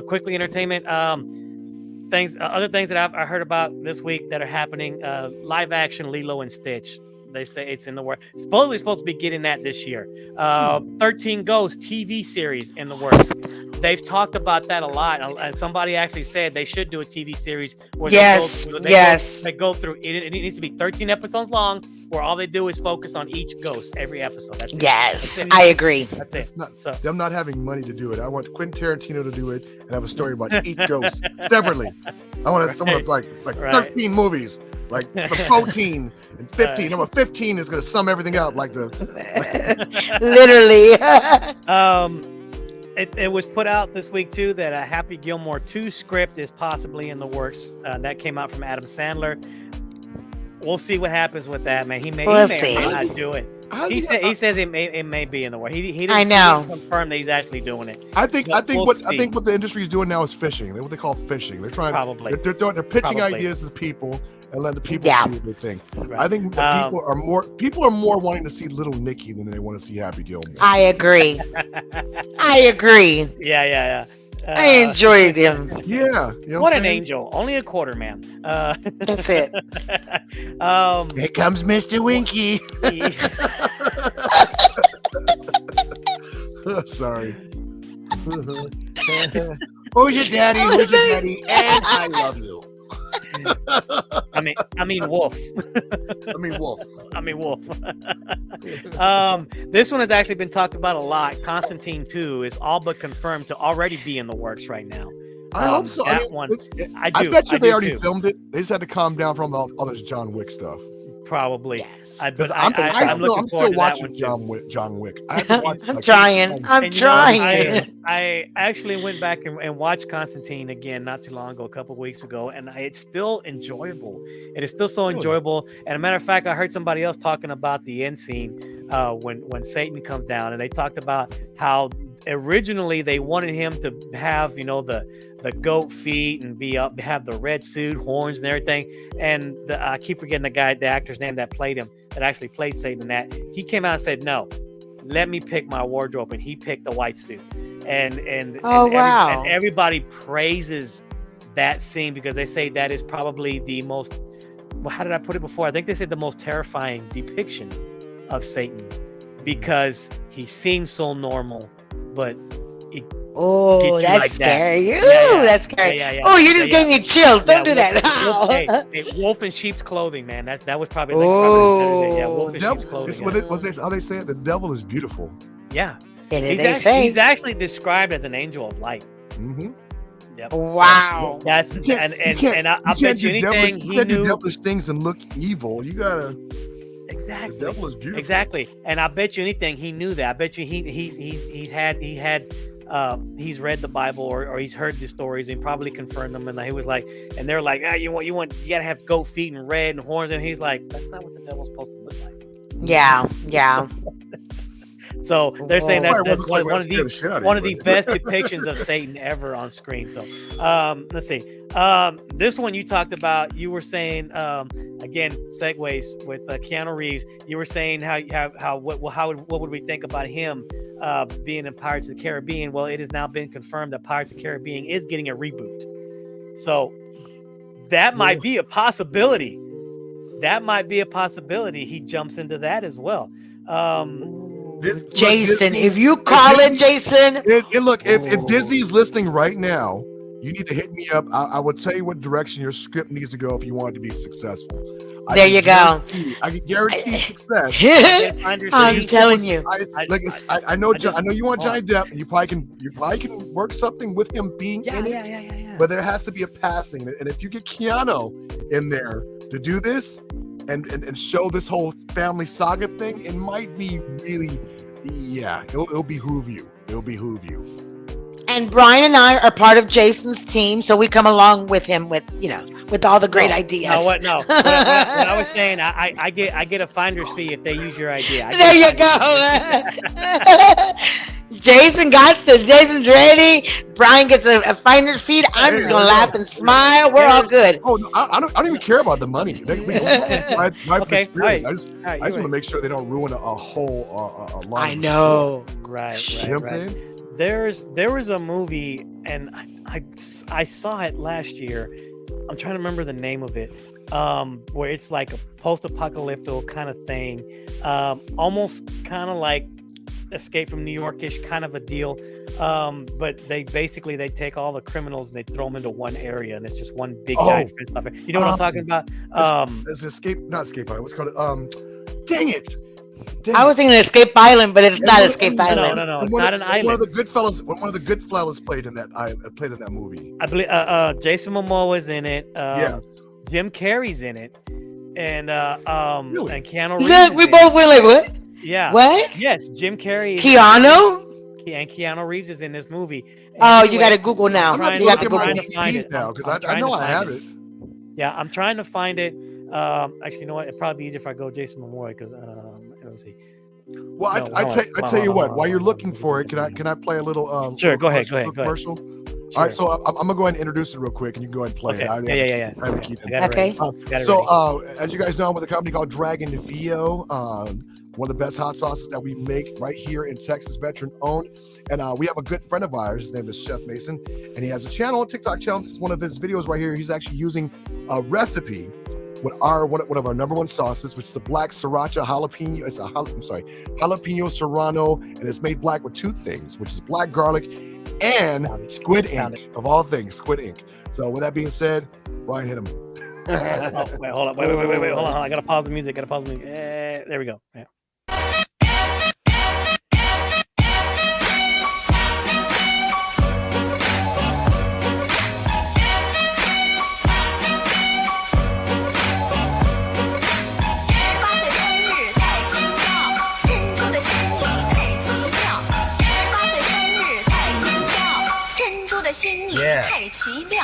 Quickly, entertainment. Other things that I heard about this week that are happening. Live action Lilo and Stitch. They say it's in the works. Supposedly supposed to be getting that this year. 13 Ghosts TV series in the works. They've talked about that a lot. And somebody actually said they should do a TV series where they go through it. It needs to be 13 episodes long where all they do is focus on each ghost every episode. That's it. Yes, I agree. That's it. I'm not having money to do it. I want Quentin Tarantino to do it and have a story about each ghost separately. I want someone like 13 movies. Like the 14 and 15. Number 15 is going to sum everything up like the. Literally. It was put out this week too that a Happy Gilmore 2 script is possibly in the works. That came out from Adam Sandler. We'll see what happens with that, man. He may not do it. He says it may be in the works. He didn't confirm that he's actually doing it. I think what the industry is doing now is fishing. They're what they call fishing. They're trying they're pitching ideas to the people and letting the people see what they think. Right. I think people are more wanting to see Little Nicky than they want to see Happy Gilmore. I agree. Yeah. I enjoyed him. Yeah. You know what I'm an saying? angel. Only a quarter, man. That's it. Here comes Mr. Winky. Sorry. Who's your daddy? Who's your daddy? And I love you. I mean, Wolf. Wolf. Wolf. This one has actually been talked about a lot. Constantine 2 is all but confirmed to already be in the works right now. I hope so. That I bet you they already filmed it. They just had to calm down from all this John Wick stuff. Probably. Yes. I'm still watching John Wick. I have to watch I'm trying. I actually went back and watched Constantine again not too long ago, a couple of weeks ago, and it's still enjoyable. It is still so enjoyable. And a matter of fact, I heard somebody else talking about the end scene when Satan comes down, and they talked about how originally they wanted him to have, the goat feet and have the red suit, horns, and everything. And I keep forgetting the actor's name that played him, that actually played Satan. That he came out and said, "No, let me pick my wardrobe," and he picked the white suit. And everybody praises that scene because they say that is probably the most. Well, how did I put it before? I think they said the most terrifying depiction of Satan because he seems so normal, but that's scary. That's scary. Oh, you just gave me chills. Don't do that. Wolf in sheep's clothing, man. That was probably wolf in sheep's clothing. How they say it? The devil is beautiful. Yeah. He's actually described as an angel of light. Mm-hmm. Yep. Wow. That's and I bet you anything he knew. Do devilish things and look evil. You gotta. Exactly. The devil is beautiful. Exactly. And I bet you anything he knew that. I bet you he's read the Bible or he's heard the stories and probably confirmed them. And he was like, and they're like, you gotta have goat feet and red and horns. And he's like, that's not what the devil's supposed to look like. Yeah. So they're saying that's one of the best depictions of Satan ever on screen. So let's see. This one you talked about, you were saying, again, segues with Keanu Reeves. You were saying what would we think about him being in Pirates of the Caribbean? Well, it has now been confirmed that Pirates of the Caribbean is getting a reboot. So that might be a possibility. He jumps into that as well. Jason, if you call in, Jason. Look, if Disney's listening right now, you need to hit me up. I will tell you what direction your script needs to go if you want it to be successful. There you go. I can guarantee success. I'm telling you. I know you want Johnny Depp, and you probably can work something with him being in it. Yeah. But there has to be a passing, and if you get Keanu in there to do this and show this whole family saga thing, it might be really, it'll behoove you. And Brian and I are part of Jason's team, so we come along with him with all the great ideas. What I was saying, I get a finder's fee if they use your idea. There you go. Jason's ready. Brian gets a finder's fee. I'm just gonna laugh and smile. We're all good. Oh no, I don't even care about the money. My experience. I just want to make sure they don't ruin a whole line. I know. Right. You know what I'm saying? There was a movie, and I saw it last year. I'm trying to remember the name of it, where it's like a post-apocalyptic kind of thing, almost kind of like Escape from New York-ish kind of a deal, but they take all the criminals and they throw them into one area, and it's just one big giant fence off it. You know what I'm talking about? It's not Escape Island. What's it called? Dang it! I was thinking Escape Island, but it's not Escape Island. No, it's not an island. One of the Goodfellas played in that movie. I believe Jason Momoa is in it. Yes. Jim Carrey's in it, and really? and Keanu Reeves. Look, we both were like, what? Yeah. What? Yes, Jim Carrey. Keanu? And Keanu Reeves is in this movie. And you got to Google now. I'm you got to Google find it now because I know I have it. Yeah, I'm trying to find it. Actually, you know what? It'd probably be easier if I go Jason Momoa because let's see. Well, I tell you what. While you're looking for it, can I play a little? Sure. Go ahead. Commercial. Sure. All right, so I'm gonna go ahead and introduce it real quick, and you can go ahead and play it. Yeah. Okay. So, as you guys know, I'm with a company called Dragon Vio. one of the best hot sauces that we make right here in Texas, veteran owned. And we have a good friend of ours. His name is Chef Mason, and he has a channel, a TikTok channel. This is one of his videos right here. He's actually using a recipe with one of our number one sauces, which is the black sriracha jalapeno. It's jalapeno serrano, and it's made black with two things, which is black garlic and squid ink, of all things, squid ink. So with that being said, Ryan, hit him. Wait, hold on. Wait, hold on. I gotta pause the music. There we go. Yeah. Yeah,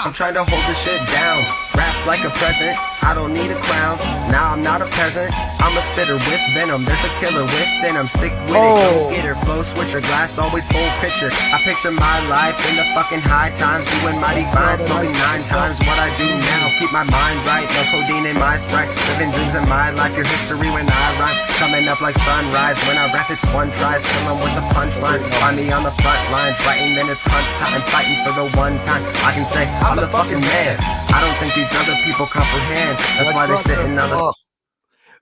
I'm trying to hold this shit down. Rap like a present, I don't need a crown. Now I'm not a peasant, I'm a spitter with venom. There's a killer within, I'm sick with it. Go get her, flow switcher, glass always full picture. I picture my life in the fucking high times, doing mighty fine, smoking 9 times what I do now. Keep my mind right, no codeine in my sprite. Living dreams in my life, your history when I rhyme. Coming up like sunrise, when I rap it's one tries. Killing with the punchlines, find me on the front lines. Writing then it's crunch time, fighting for the one time I can say I'm the fucking man. I don't think these other people comprehend. That's why they're sitting on the...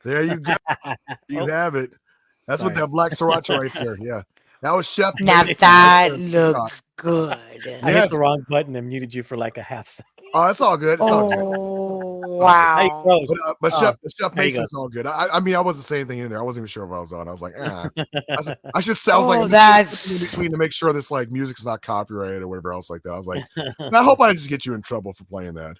There you go. You have it. That's what that black sriracha right there. Yeah. That was Chef. Now that looks good. I hit the wrong button and muted you for like a half second. Oh, it's all good. It's all good. Wow. But Chef Mason's all good. I mean, I wasn't saying anything in there. I wasn't even sure if I was on. I was like, I should sound like that's in between to make sure this like music's not copyrighted or whatever else like that. I was like, I hope I didn't just get you in trouble for playing that.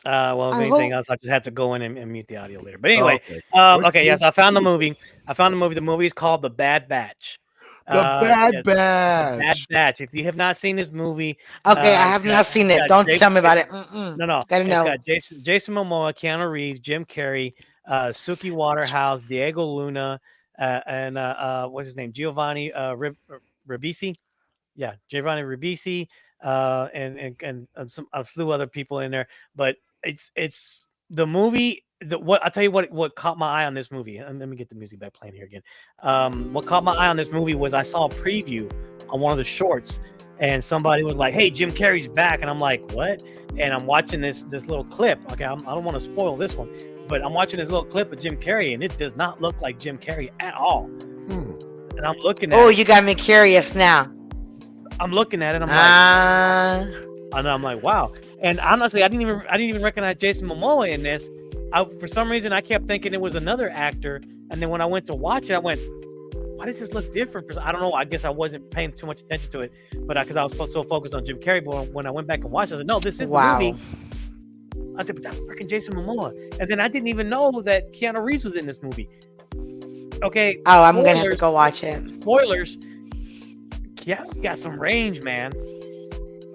Well, if anything else, I just had to go in and mute the audio later. But anyway, okay, yes, I found the movie. The movie is called The Bad Batch. Bad Batch. Bad Batch. If you have not seen this movie, okay, I have not seen it. Don't tell me about it. No. Gotta know. It's got Jason Momoa, Keanu Reeves, Jim Carrey, Suki Waterhouse, Diego Luna, and what's his name? Giovanni Ribisi. Yeah, Giovanni Ribisi, and some a few other people in there. But it's the movie. I'll tell you what caught my eye on this movie. Let me get the music back playing here again. What caught my eye on this movie was I saw a preview on one of the shorts, and somebody was like, "Hey, Jim Carrey's back," and I'm like, "What?" And I'm watching this little clip. Okay, I don't want to spoil this one, but I'm watching this little clip of Jim Carrey, and it does not look like Jim Carrey at all. And I'm looking at you got me curious now. I'm looking at it. I'm like, wow. And honestly, I didn't even recognize Jason Momoa in this. For some reason, I kept thinking it was another actor, and then when I went to watch it, I went, "Why does this look different?" I don't know. I guess I wasn't paying too much attention to it, but because I was so focused on Jim Carrey. But when I went back and watched it, I was like, "No, this is the movie." I said, "But that's freaking Jason Momoa," and then I didn't even know that Keanu Reeves was in this movie. Okay. I'm gonna have to go watch it. Spoilers. Keanu's got some range, man.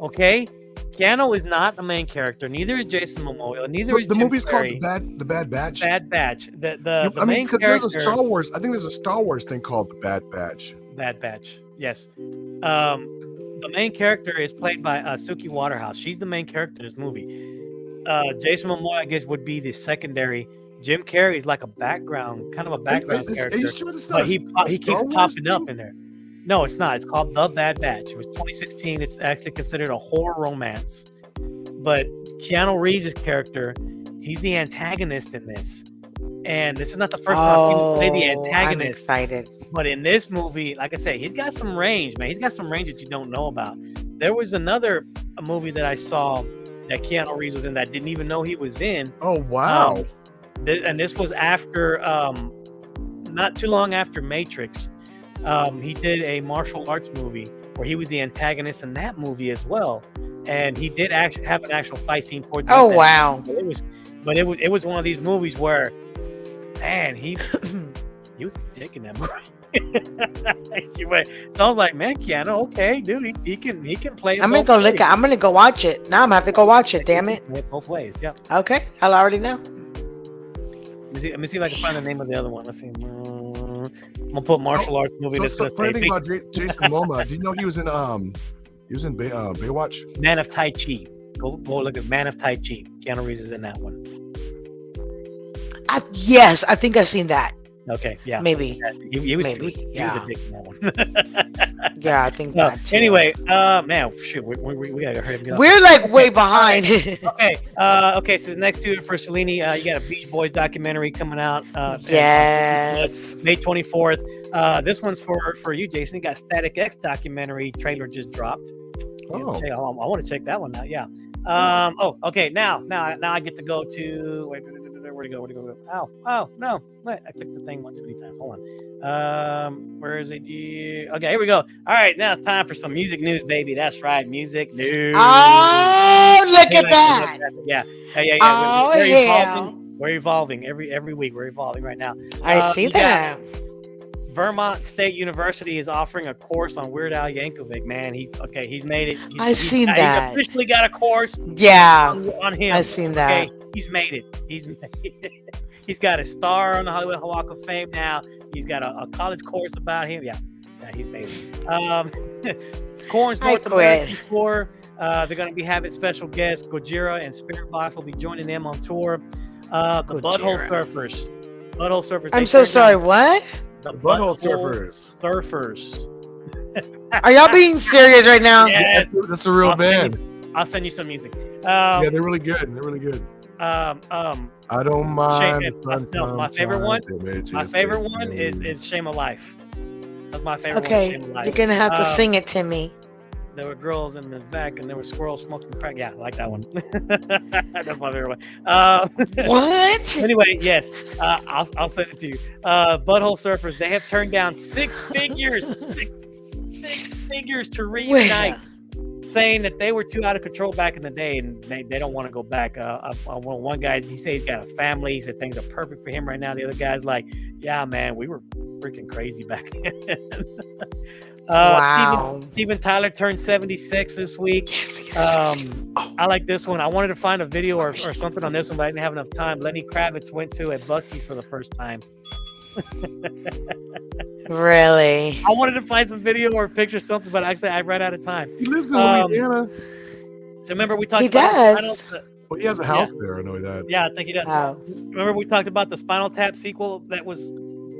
Okay. Keanu is not the main character. Neither is Jason Momoa. Neither is the Jim movie's Carrey. called The Bad Batch. Bad Batch. The main because character. there's a Star Wars. I think there's a Star Wars thing called The Bad Batch. Bad Batch. Yes. The main character is played by Suki Waterhouse. She's the main character in this movie. Jason Momoa, I guess, would be the secondary. Jim Carrey is like a background character. Are you sure this is but he keeps popping up in there. No, it's not. It's called The Bad Batch. It was 2016. It's actually considered a horror romance. But Keanu Reeves' character, he's the antagonist in this. And this is not the first time I've seen him play the antagonist. I'm excited. But in this movie, like I say, he's got some range, man. He's got some range that you don't know about. There was a movie that I saw that Keanu Reeves was in that I didn't even know he was in. Oh, wow. And this was after, not too long after Matrix. He did a martial arts movie where he was the antagonist in that movie as well, and he did actually have an actual fight scene towards the end. Wow! It was one of these movies where, man, he was digging that movie. So I was like, man, Keanu, okay, dude, he can play. I'm gonna go look at. I'm gonna go watch it. Now I'm gonna have to go watch it. Damn it! Both ways, yeah. Okay, I'll already know. Let me see if I can find the name of the other one. Let's see. I'm gonna put martial arts movie. Funny thing about Jason Momoa, do you know he was in Baywatch? Man of Tai Chi. Go look at Man of Tai Chi. Keanu Reeves is in that one. Yes, I think I've seen that. Okay, yeah, Maybe. he was Maybe, he was yeah. a dick in that one. Yeah, I think that too. Anyway, man, shoot, we gotta hurry up and get off. We're like way behind. Okay. So next to it for Cellini, you got a Beach Boys documentary coming out. Yes. May 24th. This one's for you, Jason. You got Static X documentary trailer just dropped. I want to check that one out. Yeah. Okay. Now I get to go to. Wait, where'd it go? Oh, no. Wait, I clicked the thing once too many times. Hold on. Where is it? Okay, here we go. All right, now it's time for some music news, baby. That's right, music news. Oh, look at that. Yeah. Oh, We're evolving every week. We're evolving right now. I see that. Vermont State University is offering a course on Weird Al Yankovic. Man, he's made it. I've seen that. He officially got a course. Yeah, on him. I've seen that. Okay, he's made it. He's got a star on the Hollywood Walk of Fame now. He's got a college course about him. Yeah, he's made it. Corn's North American tour. They're going to be having special guests. Gojira and Spirit Box will be joining them on tour. The Butthole Surfers. I'm so sorry. What? The Butthole Surfers. Are y'all being serious right now? Yes. That's a real band. I'll send you some music. Yeah, they're really good. I don't mind. My favorite one is Shame of Life. That's my favorite one. Okay, Shame of Life. you're gonna have to sing it to me. There were girls in the back, and there were squirrels smoking crack. Yeah, I like that one. That's my favorite one. What? Anyway, yes, I'll send it to you. Butthole Surfers. They have turned down six figures to reunite, saying that they were too out of control back in the day, and they don't want to go back. One guy, he said he's got a family. He said things are perfect for him right now. The other guy's like, yeah, man, we were freaking crazy back then. Wow. Steven Tyler turned 76 this week. I like this one. I wanted to find a video or something on this one, but I didn't have enough time. Lenny Kravitz went to a Buc-ee's for the first time. Really? I wanted to find some video or picture something, but actually I ran out of time. He lives in Louisiana. So remember we talked he about does. Well, he has a house there. I know that. Yeah, I think he does. Oh. Remember we talked about the Spinal Tap sequel that was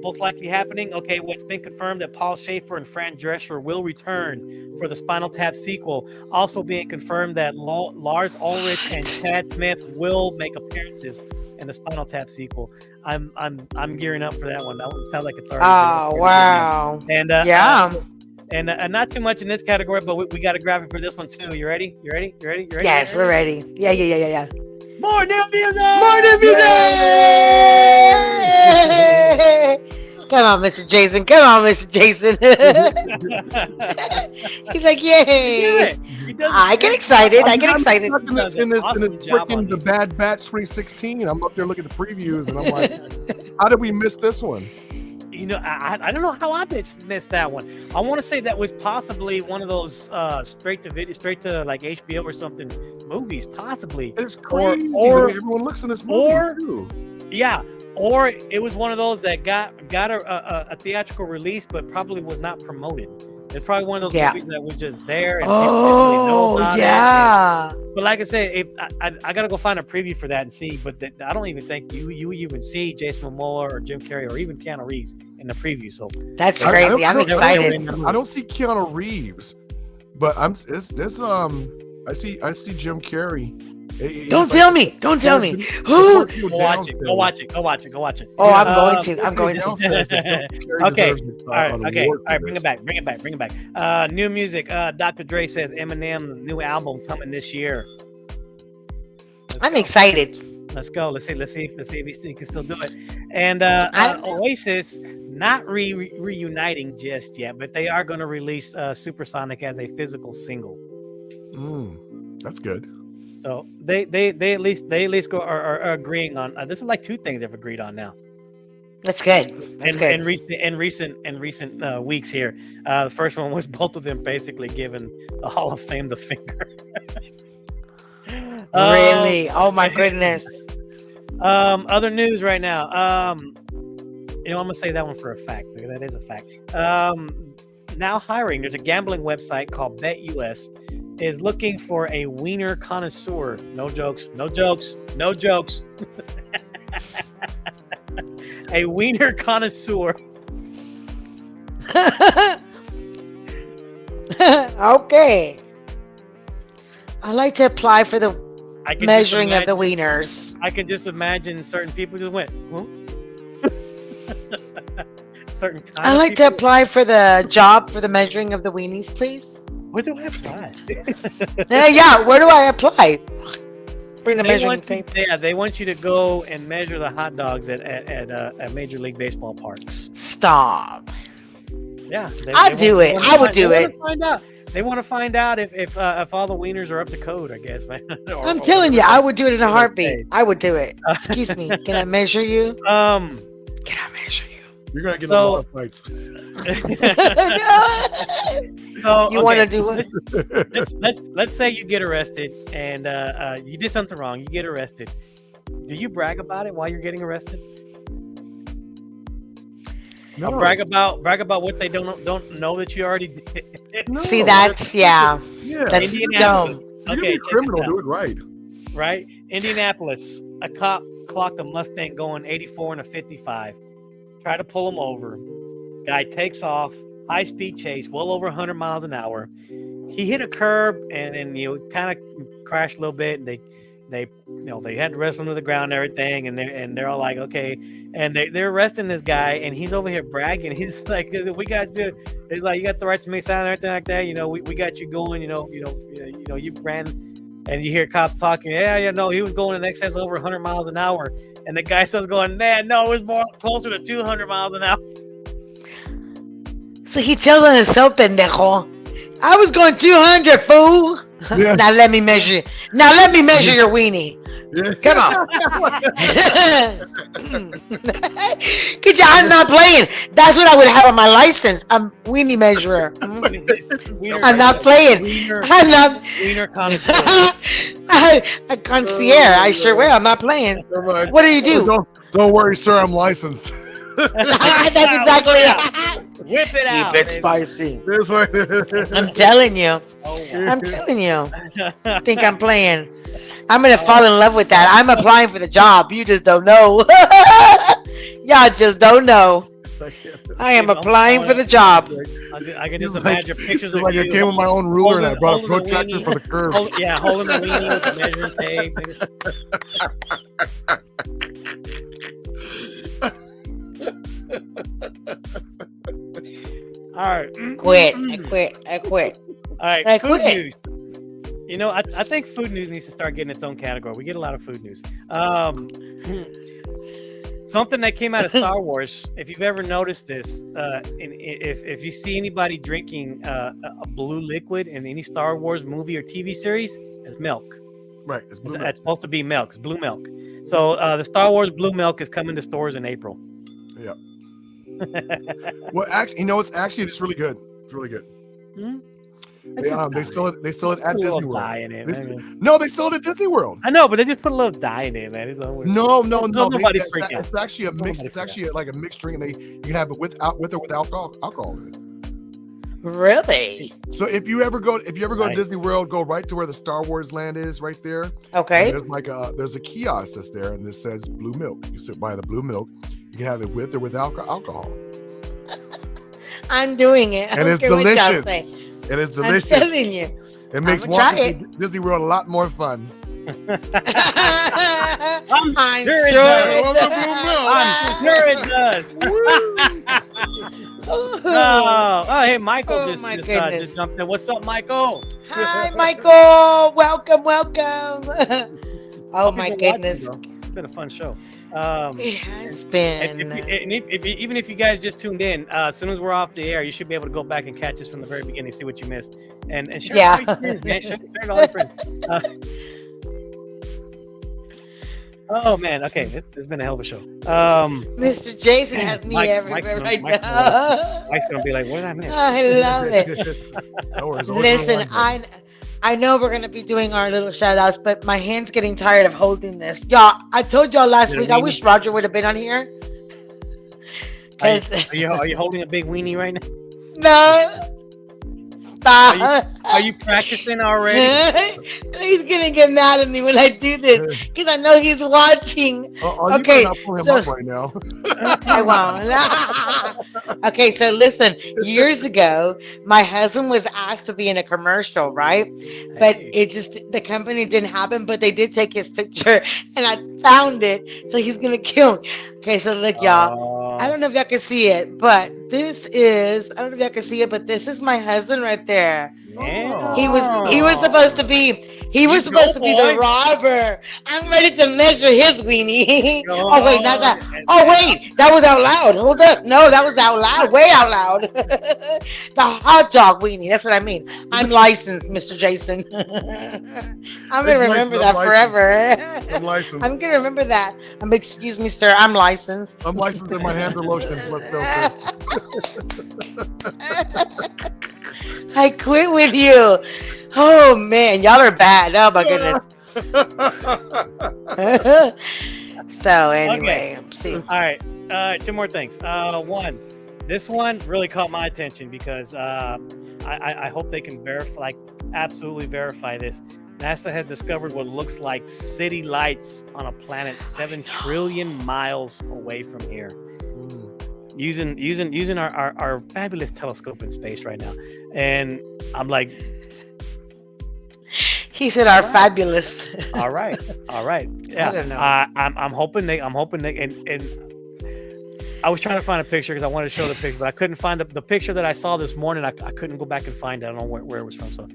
most likely happening? Okay, well, it's been confirmed that Paul Schaefer and Fran Drescher will return for the Spinal Tap sequel. Also being confirmed that Lars Ulrich and Chad Smith will make appearances in the Spinal Tap sequel. I'm gearing up for that one. That one sounds like it's already. Oh wow! And yeah. And not too much in this category, but we got a graphic for this one too. You ready? Yes, we're ready. Yeah. More new music! Come on, Mr. Jason. He's like, yay! I get excited. In this freaking The Bad Batch 2016. I'm up there looking at the previews, and I'm like, how did we miss this one? You know, I don't know how I missed that one. I want to say that was possibly one of those straight to like HBO or something movies, possibly. It's crazy. Or everyone looks in this movie too. Yeah, or it was one of those that got a theatrical release, but probably was not promoted. It's probably one of those movies that was just there. And people didn't really know about it. But like I said, I gotta go find a preview for that and see. But I don't even think you even see Jason Momoa or Jim Carrey or even Keanu Reeves in the preview. So that's crazy. I'm excited. I don't see Keanu Reeves, but I see Jim Carrey. Don't tell me. Go watch it. Oh, I'm going to. Okay. All right. Bring it back. New music. Dr. Dre says Eminem new album coming this year. I'm excited. Let's go. Let's see if he can still do it. And Oasis not reuniting just yet, but they are going to release Supersonic as a physical single. That's good. So they at least are agreeing on this is like two things they've agreed on now. That's good. In recent weeks here, the first one was both of them basically giving the Hall of Fame the finger. Really? Oh my goodness. Other news right now. I'm gonna say that one for a fact because that is a fact. Now hiring. There's a gambling website called BetUS. Is looking for a wiener connoisseur. No jokes. A wiener connoisseur. Okay. I like to apply for the I can measuring of the wieners. I can just imagine certain people just went, well, certain kind I of like to people. apply for the job for the measuring of the weenies, please. Where do I apply? Yeah, where do I apply? Bring the They measuring want you, tape. yeah, they want you to go and measure the hot dogs at Major League Baseball parks. Stop. Yeah, I'd do it. I would do it. They want to find out if all the wieners are up to code, I guess, man. I'm telling you, I would do it in a Okay. heartbeat. I would do it. Excuse me. Can I measure you? Um, Can I measure you? You're gonna get So- a lot of fights. so, You want to okay, do it? let's say you get arrested and you did something wrong. You get arrested. Do you brag about it while you're getting arrested? No. Or brag about what they don't know that you already did. No. See, that's, yeah. Yeah. That's Indianapolis. dumb. You're Okay, a check this criminal. out. Do it right. Right? Indianapolis, a cop clocked a Mustang going 84 and a 55. Tried to pull him over. Guy takes off, high speed chase, well over 100 miles an hour. He hit a curb and then kind of crashed a little bit. And they had to wrestle him to the ground and everything. And they're all like, okay. And they're arresting this guy, and he's over here bragging. He's like, we got you. He's like, you got the right to make sound and everything like that. We got you going. You ran. And you hear cops talking. Yeah, no, he was going in excess of over 100 miles an hour. And the guy starts going, man, no, it was more closer to 200 miles an hour. So he tells on himself, pendejo. I was going 200, fool. Yeah. Now let me measure. Now let me measure your weenie. Yeah. Come on. Cause I'm not playing. That's what I would have on my license. I'm weenie measurer. I'm not playing. I'm not. Wiener connoisseur. A concierge. I sure will. I'm not playing. Never mind. What do you do? Don't worry, sir. I'm licensed. That's exactly it. Whip it out. Keep it baby. spicy. This way. I'm telling you. Oh, wow. I'm telling you. Think I'm playing. I'm gonna fall in love with that. I'm applying for the job. You just don't know. Y'all just don't know. I am applying for the job. I can just It's like- imagine pictures It's of like I you came with my own ruler and I brought a holding the protractor weenie. for the curves. Holding the weenie with the measuring tape. All right. Quit. I quit. All right. I Food quit. news. I think food news needs to start getting its own category. We get a lot of food news. Something that came out of Star Wars. If you've ever noticed this, if you see anybody drinking a blue liquid in any Star Wars movie or TV series, it's milk. Right. It's blue milk. It's supposed to be milk. It's blue milk. So the Star Wars blue milk is coming to stores in April. Yeah. Well, actually, it's really good. It's really good. They sell it at Disney World. Dye in it, man. No, they sell it at Disney World. I know, but they just put a little dye in it, man. It's always, No. Nobody freak out. It's actually a mix. Nobody It's freak actually like a mixed drink, and you can have it with or without alcohol in it. Really? So if you ever go to Right. Disney World, go right to where the Star Wars land is, right there. Okay. And there's a kiosk that's there, and this says blue milk. You sit by the blue milk. You can have it with or without alcohol. I'm doing it. I And don't it's care what y'all delicious. say. It is I'm delicious. telling you. It makes I'ma try walking to Disney World a lot more fun. I'm I'm sure it sure does. it I'm sure it does. Oh, hey, Michael Oh, just my just goodness. jumped in. What's up, Michael? Hi, Michael. Welcome. Oh Hope my you've been watching, goodness. bro. It's been a fun show. It has been. Even if you guys just tuned in, as soon as we're off the air, you should be able to go back and catch us from the very beginning, see what you missed, and share Yeah. it with your friends, man. Share it to all your friends. Oh man, okay, it's been a hell of a show. Mr. Jason has me everywhere right now. Mike's gonna be like, "What did I miss?" I love it. No worries, always Listen, rewind button. I know we're gonna be doing our little shout outs, but my hand's getting tired of holding this. Y'all, I told y'all last Is it a week I weenie? wish Roger would have been on here. Are 'Cause- you holding a big weenie right now? no. Stop. Are you practicing already? He's gonna get mad at me when I do this because I know he's watching. Okay, you pull him up right now. I won't. Okay, so listen. Years ago, my husband was asked to be in a commercial, right? But it just the company didn't happen. But they did take his picture, and I found it. So he's gonna kill me. Okay, so look, y'all. I don't know if y'all can see it, but this is. I don't know if y'all can see it, but this is my husband right there. Yeah. He was supposed to be. He was supposed to be the robber. I'm ready to measure his weenie. Oh wait, not that. Oh wait, that was out loud. Hold up. No, that was out loud. Way out loud. The hot dog weenie. That's what I mean. I'm licensed, Mr. Jason. I'm gonna remember that forever. I'm licensed. I'm gonna remember that. Excuse me, sir. I'm licensed. I'm licensed in my hand and lotion. Let's go. I quit with you. Oh man, y'all are bad. Oh my goodness. So anyway, see. All right. Two more things. One, this one really caught my attention because I hope they can absolutely verify this. NASA has discovered what looks like city lights on a planet 7 trillion miles away from here. Using our fabulous telescope in space right now. And I'm like, he said our fabulous. All right. Yeah. I don't know. I'm hoping they and I was trying to find a picture because I wanted to show the picture, but I couldn't find the picture that I saw this morning. I couldn't go back and find it. I don't know where it was from. So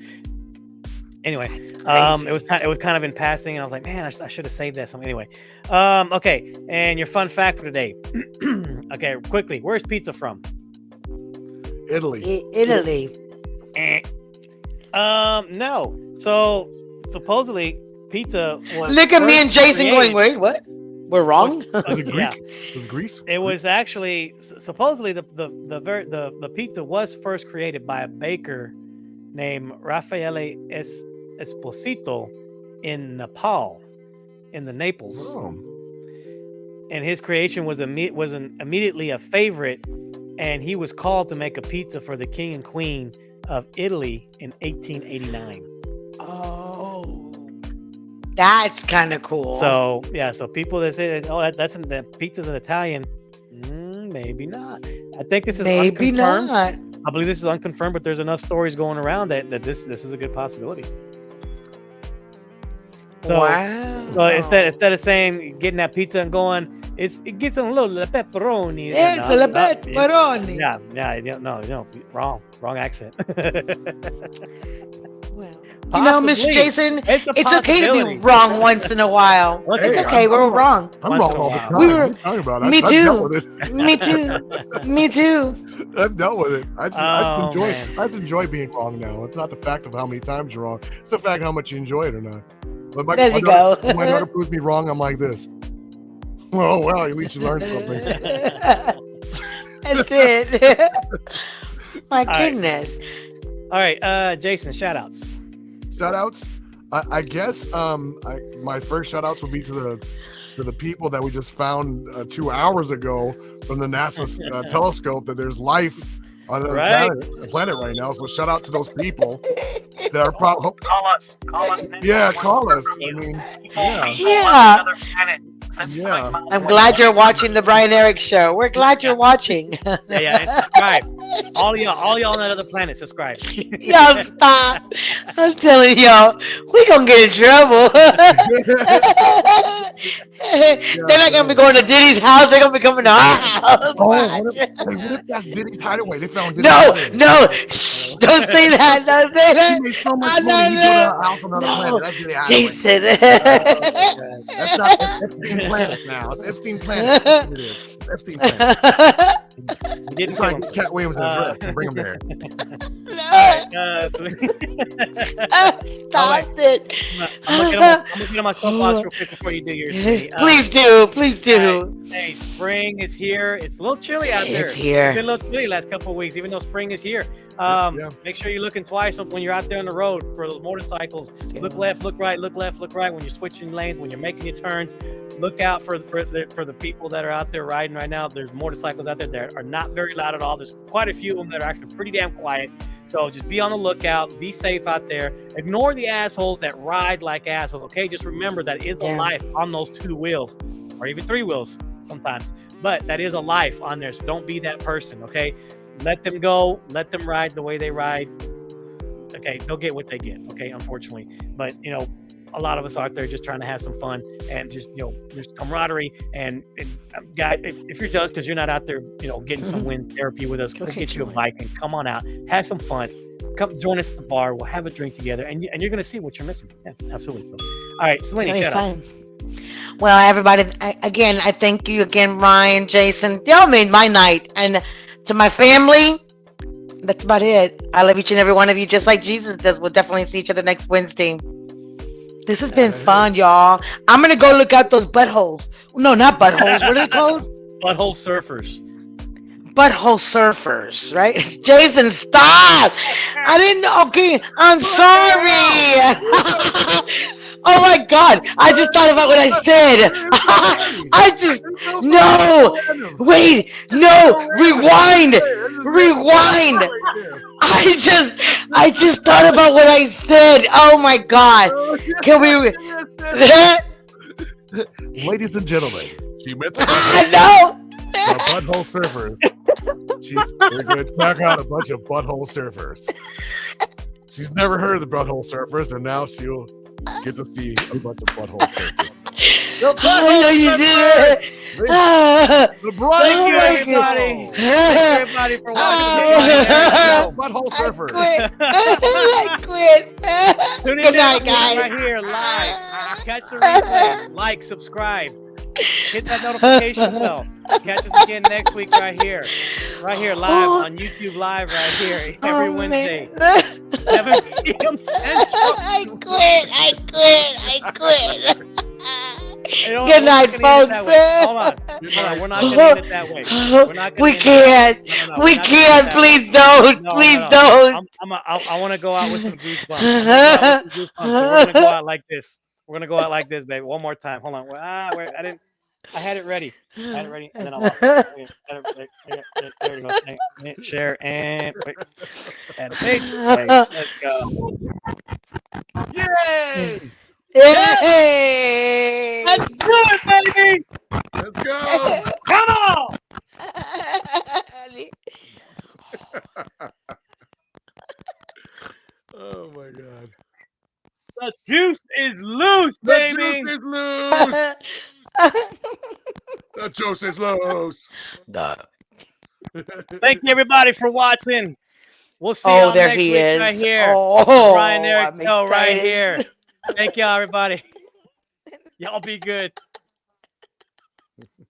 anyway, it was kind of in passing, and I was like, man, I should have saved that. So anyway, okay. And your fun fact for today. Okay, quickly, where's pizza from? Italy. Italy. No. So supposedly pizza was. Look at me and Jason created. going, wait, what? We're wrong. Was it Greek? Yeah. Was it Greece? It was actually supposedly the pizza was first created by a baker named Raffaele Esposito in Nepal, in the Naples. Oh. And his creation was immediately a favorite, and he was called to make a pizza for the king and queen of Italy in 1889. Oh, that's kind of cool. So yeah, so people that say, "Oh, that pizza's an Italian," maybe not. I think this is maybe unconfirmed. not. I believe this is unconfirmed, but there's enough stories going around that this is a good possibility. So, wow. So instead of saying getting that pizza and going, it gets a little pepperoni. It's a pepperoni. No, wrong accent. Well, Mr. Jason, it's okay to be wrong once in a while. It's okay, we're wrong. I'm wrong all the time. Talking about it. Me I've too. dealt with it. Me too. I've dealt with it. I just enjoy being wrong now. It's not the fact of how many times you're wrong. It's the fact how much you enjoy it or not. But There you go. When my daughter proves me wrong, I'm like this. Well, at least you learned something. That's it. My goodness. All right, Jason, shout outs. Shout outs. I guess my first shout outs will be to the people that we just found 2 hours ago from the NASA telescope that there's life on the planet right now. So shout out to those people that are probably Call us. yeah, call us. I mean, Yeah. Another planet. Yeah. I'm glad you're watching the Brian Eric Show. We're glad you're watching. Yeah, and subscribe. All y'all on that other planet, subscribe. Y'all stop. I'm telling y'all, we gonna get in trouble. They're not gonna be going to Diddy's house. They're gonna be coming to our house. What if that's Diddy's hideaway? They found Diddy's No, hideaway. Shh, don't say that. Don't say that. He made so much money. He built a house on another planet. That's Diddy's hideaway. Jason. That's not Epstein Planet now. It's Epstein Planet. That's what it is. It's Epstein Planet. We didn't Try kill and him. get Cat Williams in a dress and bring him there. Stop it. I'm gonna get on my soapbox real quick before you do yours. Please do. Hey, spring is here. It's a little chilly out there. It's here. It's been a little chilly last couple of weeks, even though spring is here. Make sure you're looking twice when you're out there on the road for those motorcycles. Look left, look right, look left, look right when you're switching lanes, when you're making your turns. Look out for the people that are out there riding right now. There's motorcycles out there that are not very loud at all. There's quite a few of them that are actually pretty damn quiet. So just be on the lookout. Be safe out there. Ignore the assholes that ride like assholes. Okay, just remember that is a life on those 2 wheels, or even 3 wheels sometimes. But that is a life on there. So don't be that person. Okay, let them go. Let them ride the way they ride. Okay, they'll get what they get. Okay, unfortunately, but a lot of us out there just trying to have some fun and just just camaraderie and guys, if you're jealous because you're not out there getting some wind therapy with us, go get you a bike and come on out, have some fun, come join us at the bar, we'll have a drink together, and you're gonna see what you're missing. Yeah, absolutely. So, all right, Selene, shut up. Well, everybody, again, I thank you again, Ryan, Jason. Y'all made my night, and to my family, that's about it. I love each and every one of you just like Jesus does. We'll definitely see each other next Wednesday. This has been fun, y'all. I'm going to go look out those buttholes. No, not buttholes. What are they called? Butthole surfers. Butthole surfers, right? Jason, stop. I didn't know. Okay, I'm sorry. Oh my God. I just thought about what I said. No. Wait, no. Rewind. I just thought about what I said. Oh my God. Can we? Ladies and gentlemen, she met the butthole surfers. We're going to check out a bunch of butthole surfers. She's never heard of the butthole surfers, and now she'll get to see a bunch of butthole surfers. I know you did it. Thank you, everybody. Thank you, everybody, for watching. Butthole surfers. I quit. Tune in Good night, guys. guys. Right here, live. Catch the replay. Like, subscribe. Hit that notification bell. Catch us again next week right here live on YouTube Live right here every Wednesday, 7 p.m. Central. I quit. Good night, folks. Hold on. We're not going to end it that way. We can't. Please don't. I want to go out with some goosebumps. So we're going to go out like this. Baby. One more time. Hold on. I had it ready, and then I lost it. There we go. Share and add a page. Okay, let's go. Yay! Yay! Let's do it, baby! Let's go! Come on! Oh my God! The juice is loose, baby! The juice is loose! The juice is loose! Thank you, everybody, for watching. We'll see you there next he week is. right here. Oh, Brian Eric I'm Show right excited. here. Thank y'all, everybody. Y'all be good.